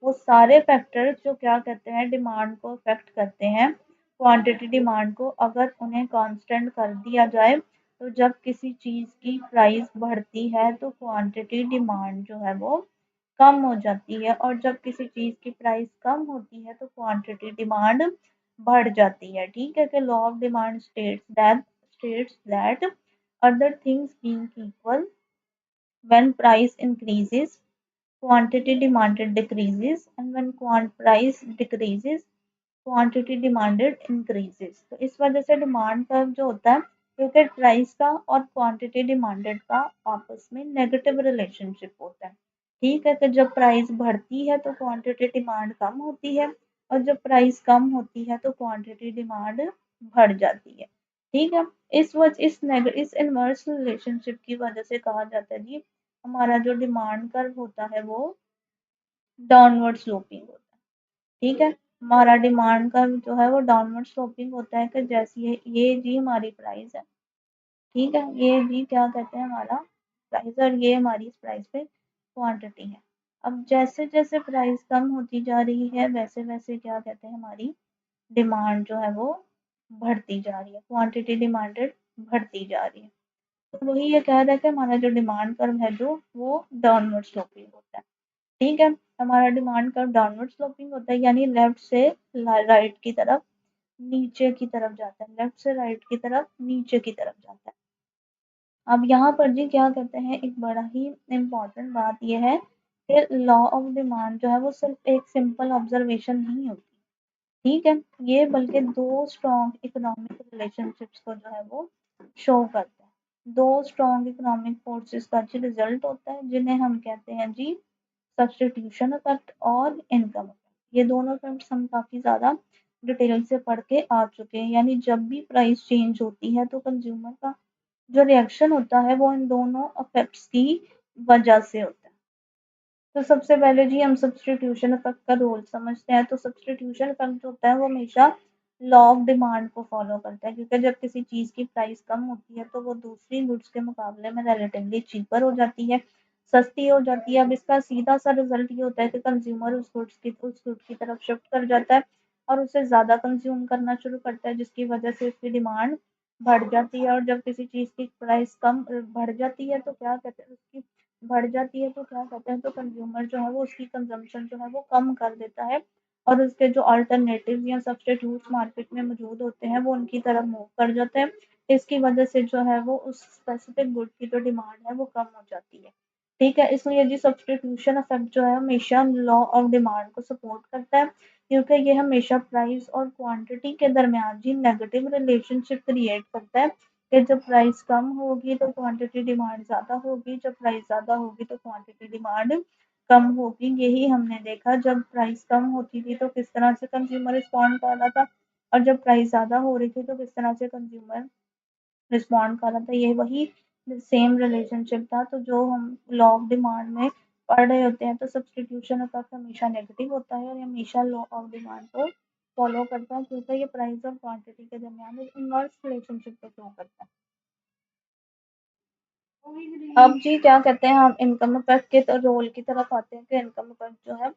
वो सारे फैक्टर्स जो क्या कहते हैं डिमांड को अफेक्ट करते हैं, क्वांटिटी डिमांड को, अगर उन्हें कांस्टेंट कर दिया जाए, तो जब किसी चीज़ की प्राइस बढ़ती है तो क्वांटिटी डिमांड जो है वो कम हो जाती है, और जब किसी चीज़ की प्राइस कम होती है तो क्वांटिटी डिमांड बढ़ जाती है। ठीक है, कि law of demand states that other things being equal, when price increases quantity demanded decreases, and when price decreases quantity demanded increases. तो इस वजह से डिमांड कर्व जो होता है, क्योंकि प्राइस का और क्वांटिटी डिमांडेड का आपस में नेगेटिव रिलेशनशिप होता है। ठीक है, तो जब प्राइस बढ़ती है तो क्वांटिटी डिमांड कम होती है, और जब प्राइस कम होती है तो क्वांटिटी डिमांड बढ़ जाती है। ठीक है, इस इनवर्स रिलेशनशिप की वजह से कहा जाता है जी हमारा जो डिमांड कर्व होता है वो डाउनवर्ड स्लोपिंग होता है। ठीक है, हमारा डिमांड का जो है वो डाउनवर्ड स्लोपिंग होता है कि जैसे ये जी हमारी प्राइस है। ठीक है, ये जी क्या कहते हैं हमारा प्राइस, और ये हमारी इस प्राइस पे क्वांटिटी है। अब जैसे जैसे प्राइस कम होती जा रही है वैसे वैसे क्या कहते हैं हमारी डिमांड जो है वो बढ़ती जा रही है, क्वांटिटी डिमांडेड बढ़ती जा रही है। तो वही ये कह रहा है कि हमारा जो डिमांड कर्व है जो वो डाउनवर्ड स्लोपिंग होता है। ठीक है, हमारा डिमांड कर्व डाउनवर्ड स्लोपिंग होता है, यानी लेफ्ट से राइट की तरफ नीचे की तरफ जाता है, लेफ्ट से राइट की तरफ नीचे की तरफ जाता है। अब यहाँ पर जी क्या कहते हैं, एक बड़ा ही इम्पोर्टेंट बात यह है कि लॉ ऑफ डिमांड जो है वो सिर्फ एक सिंपल ऑब्जर्वेशन नहीं होती। ठीक है, ये बल्कि दो स्ट्रॉन्ग इकोनॉमिक रिलेशनशिप्स को जो है वो शो करता है। दो स्ट्रॉन्ग इकोनॉमिक फोर्सेस का जी रिजल्ट होता है, जिन्हें हम कहते हैं जी सब्स्टिट्यूशन इफेक्ट और इनकम इफेक्ट। ये दोनों इफेक्ट्स हम काफ़ी ज़्यादा डिटेल से पढ़ के आ चुके हैं, यानी जब भी प्राइस चेंज होती है तो कंज्यूमर का जो रिएक्शन होता है वो इन दोनों इफेक्ट्स की वजह से होता है। तो सबसे पहले जी हम सब्स्टिट्यूशन इफेक्ट का रोल समझते हैं। तो सब्स्टिट्यूशन इफेक्ट जो होता है वो हमेशा लॉ ऑफ डिमांड को फॉलो करता है, क्योंकि जब किसी चीज़ की प्राइस कम होती है तो वो दूसरी गुड्स के मुकाबले में रिलेटिवली चीपर हो जाती है, सस्ती हो जाती है। अब इसका सीधा सा रिजल्ट ये होता है कि कंज्यूमर उस गुड की तरफ शिफ्ट कर जाता है और उसे ज़्यादा कंज्यूम करना शुरू करता है, जिसकी वजह से उसकी डिमांड बढ़ जाती है। और जब किसी चीज़ की प्राइस कम बढ़ जाती है तो क्या कहते हैं उसकी बढ़ जाती है तो क्या कहते हैं, तो कंज्यूमर जो है वो उसकी कंजम्पशन जो है वो कम कर देता है, और उसके जो अल्टरनेटिव या सब्स्टिट्यूट मार्केट में मौजूद होते हैं वो उनकी तरफ मूव कर जाते हैं। इसकी वजह से जो है वो उस स्पेसिफिक गुड की जो डिमांड है वो कम हो जाती है। ठीक है, इसलिए जी सब्स्टिट्यूशन इफेक्ट जो है हमेशा लॉ ऑफ डिमांड को सपोर्ट करता है, क्योंकि ये हमेशा प्राइस और क्वांटिटी के दरमियान जी नेगेटिव रिलेशनशिप क्रिएट करता है कि जब प्राइस कम होगी तो क्वांटिटी डिमांड ज़्यादा होगी, जब प्राइस ज़्यादा होगी तो क्वांटिटी डिमांड कम होगी। यही हमने देखा, जब प्राइस कम होती थी तो किस तरह से कंज्यूमर रिस्पॉन्ड कर रहा था, और जब प्राइस ज़्यादा हो रही थी तो किस तरह से कंज्यूमर रिस्पॉन्ड कर रहा था। ये वही सेम रिलेशनशिप था, तो जो हम लॉ ऑफ डिमांड में पढ़ रहे होते हैं तो सब्स्टिट्यूशन इफेक्ट हमेशा नेगेटिव होता है और ये हमेशा लॉ ऑफ डिमांड को फॉलो करता है क्योंकि ये प्राइस और क्वांटिटी के दरमियान एक इनवर्स रिलेशनशिप को शो करता है। अब जी क्या कहते हैं हम इनकम इफेक्ट के तो रोल की तरफ आते हैं कि इनकम इफेक्ट जो है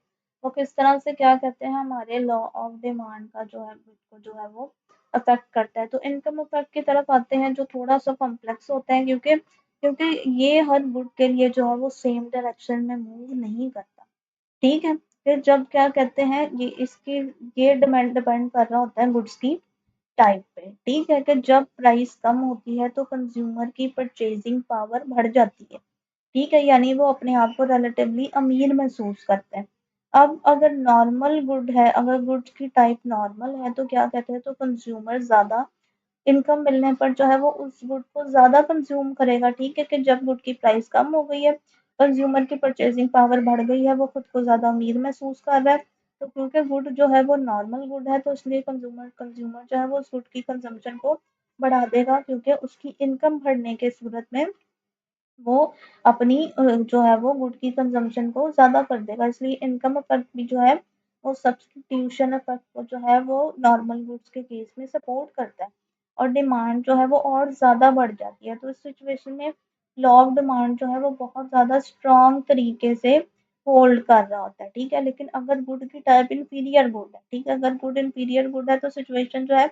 वो किस तरह से क्या कहते हैं हमारे लॉ ऑफ डिमांड का जो है उसको जो है वो अफेक्ट करता है। तो इनकम इफेक्ट की तरफ आते हैं जो थोड़ा सा कॉम्प्लेक्स होता है क्योंकि क्योंकि ये हर गुड के लिए जो है वो सेम डायरेक्शन में मूव नहीं करता। ठीक है, फिर जब क्या कहते हैं ये डिमांड डिपेंड कर रहा होता है गुड्स की टाइप पे। ठीक है कि जब प्राइस कम होती है तो कंज्यूमर की परचेजिंग पावर बढ़ जाती है। ठीक है, यानी वो अपने आप को रिलेटिवली अमीर महसूस करते हैं। अब अगर नॉर्मल गुड है, अगर गुड्स की टाइप नॉर्मल है तो क्या कहते हैं तो कंज्यूमर ज़्यादा इनकम मिलने पर जो है वो उस गुड को ज़्यादा कंज्यूम करेगा। ठीक है कि जब गुड की प्राइस कम हो गई है, कंज्यूमर की परचेजिंग पावर बढ़ गई है, वो खुद को ज़्यादा अमीर महसूस कर रहा है। तो क्योंकि गुड जो है वो नॉर्मल गुड है तो इसलिए कंज्यूमर कंज्यूमर जो है वो उस गुड की कंजम्पशन को बढ़ा देगा क्योंकि उसकी इनकम बढ़ने के सूरत में वो अपनी जो है वो गुड की कंजम्पशन को ज़्यादा कर देगा। इसलिए इनकम इफेक्ट भी जो है वो सब्स्टिट्यूशन इफेक्ट को जो है वो नॉर्मल गुड्स के केस में सपोर्ट करता है और डिमांड जो है वो और ज़्यादा बढ़ जाती है। तो इस सिचुएशन में लॉ ऑफ डिमांड जो है वो बहुत ज़्यादा स्ट्रॉन्ग तरीके से होल्ड कर रहा होता है। ठीक है, लेकिन अगर गुड की टाइप इंफीरियर गुड है, ठीक है, अगर गुड इंफीरियर गुड है तो सिचुएशन जो है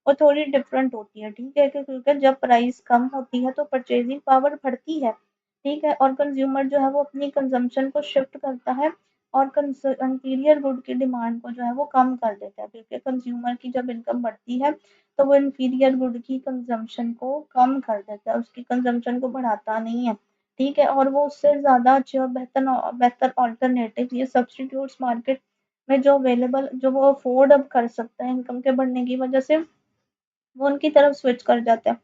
वो थोड़ी डिफरेंट होती है। ठीक है, क्योंकि जब प्राइस कम होती है तो परचेजिंग पावर बढ़ती है। ठीक है, और कंज्यूमर जो है वो अपनी कंजम्पशन को शिफ्ट करता है और इंटीरियर गुड की डिमांड को जो है वो कम कर देता है क्योंकि कंज्यूमर की जब इनकम बढ़ती है तो वो इंफीरियर गुड की कंजम्पशन को कम कर देता है, उसकी कंजम्पशन को बढ़ाता नहीं है। ठीक है, और वो उससे ज़्यादा अच्छे और बेहतर बेहतर ऑल्टरनेटिव ये सब्सटीट्यूट्स मार्केट में जो अवेलेबल जो वो अफोर्ड अब कर सकता है इनकम के बढ़ने की वजह से वो उनकी तरफ स्विच कर जाता है।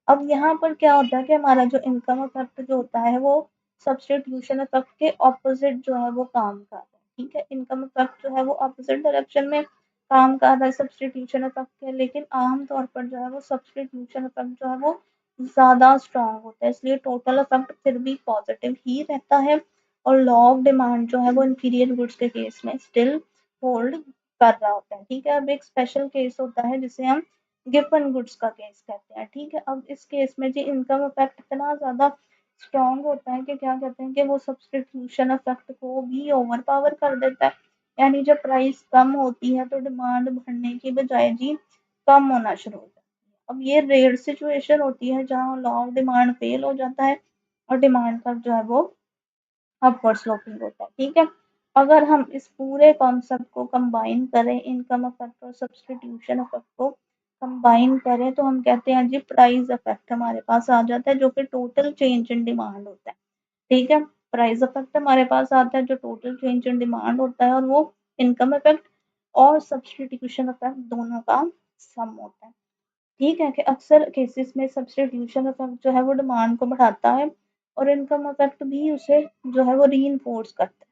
अब यहाँ पर क्या होता है कि हमारा जो इनकम इफेक्ट जो होता है वो सब्स्टिट्यूशन इफेक्ट के ऑपोजिट जो है वो काम कर रहा है। ठीक है, इनकम इफेक्ट जो है वो ऑपोजिट डायरेक्शन में काम कर रहा है सब्स्टिट्यूशन इफेक्ट के, लेकिन आम तौर पर जो है वो सब्स्टिट्यूशन इफेक्ट जो है वो ज़्यादा स्ट्रॉन्ग होता है, इसलिए टोटल इफेक्ट फिर भी पॉजिटिव ही रहता है और लॉ ऑफ डिमांड जो है वो इंफीरियर गुड्स के केस में स्टिल होल्ड कर रहा होता है। ठीक है, अब एक स्पेशल केस होता है जिसे हम गिवन गुड्स का केस कहते हैं। ठीक है, अब इस केस में जी इनकम इफेक्ट इतना ज़्यादा स्ट्रॉन्ग होता है कि क्या कहते हैं कि वो सब्स्टिट्यूशन इफेक्ट को भी ओवर पावर कर देता है। यानी जब प्राइस कम होती है तो डिमांड बढ़ने की बजाय जी कम होना शुरू हो जाता है। अब ये रेयर सिचुएशन होती है जहाँ लॉ ऑफ डिमांड फेल हो जाता है और डिमांड का जो है वो अपवर्ड स्लोपिंग होता है। ठीक है, अगर हम इस पूरे कॉन्सेप्ट को कंबाइन करें, इनकम इफेक्ट और सब्स्टिट्यूशन इफेक्ट को कंबाइन करें तो हम कहते हैं जी प्राइस इफेक्ट हमारे पास आ जाता है जो कि टोटल चेंज इन डिमांड होता है। ठीक है, प्राइस इफेक्ट हमारे पास आता है जो टोटल चेंज इन डिमांड होता है और वो इनकम इफेक्ट और सब्स्टिट्यूशन इफेक्ट दोनों का सम होता है। ठीक है कि अक्सर केसेस में सब्स्टिट्यूशन इफेक्ट जो है वो डिमांड को बढ़ाता है और इनकम इफेक्ट भी उसे जो है वो रीइंफोर्स करता है।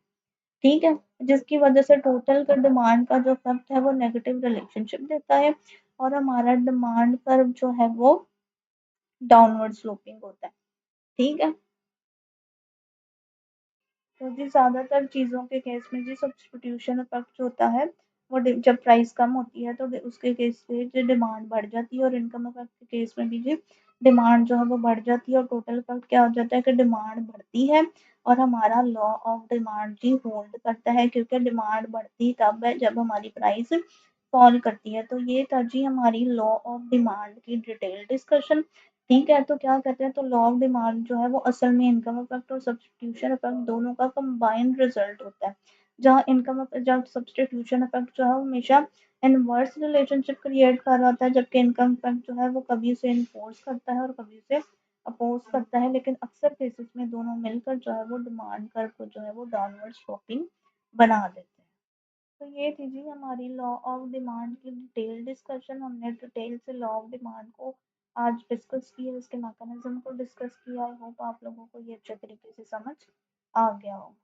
ठीक है, जिसकी वजह से टोटल का डिमांड का जो इफेक्ट है वो नेगेटिव रिलेशनशिप देता है और हमारा डिमांड कर्व जो है वो डाउनवर्ड स्लोपिंग होता है। ठीक है, तो जी ज़्यादातर चीज़ों के केस में जी सब्स्टिट्यूशन इफेक्ट जो होता है वो जब प्राइस कम होती है तो उसके केस से जो डिमांड बढ़ जाती है और इनकम इफेक्ट के केस में भी जी डिमांड जो है वो बढ़ जाती है और टोटल इफेक्ट क्या हो जाता है कि डिमांड बढ़ती है और हमारा लॉ ऑफ डिमांड जी होल्ड करता है क्योंकि डिमांड बढ़ती तब है जब हमारी प्राइस फॉल करती है। तो ये था जी हमारी लॉ ऑफ डिमांड की डिटेल डिस्कशन। ठीक है, तो क्या कहते हैं तो लॉ ऑफ डिमांड जो है वो असल में इनकम इफेक्ट और सब्स्टिट्यूशन इफेक्ट दोनों का कंबाइंड रिजल्ट होता है। जहाँ जब सब्स्टिट्यूशन इफेक्ट जो है वो हमेशा इनवर्स रिलेशनशिप क्रिएट कर रहा होता है जबकि इनकम इफेक्ट जो है वो कभी उसे इन्फोर्स करता है और कभी उसे अपोज करता है, लेकिन अक्सर केसेस में दोनों मिलकर जो है वो डिमांड कर्व को जो है वो डाउनवर्ड स्लोपिंग बना देते हैं। तो ये थी जी हमारी लॉ ऑफ डिमांड की डिटेल डिस्कशन। हमने डिटेल से लॉ ऑफ डिमांड को आज डिस्कस किया, इसके मैकेनिज्म को डिस्कस किया। आई होप आप लोगों को ये अच्छे तरीके से समझ आ गया हो।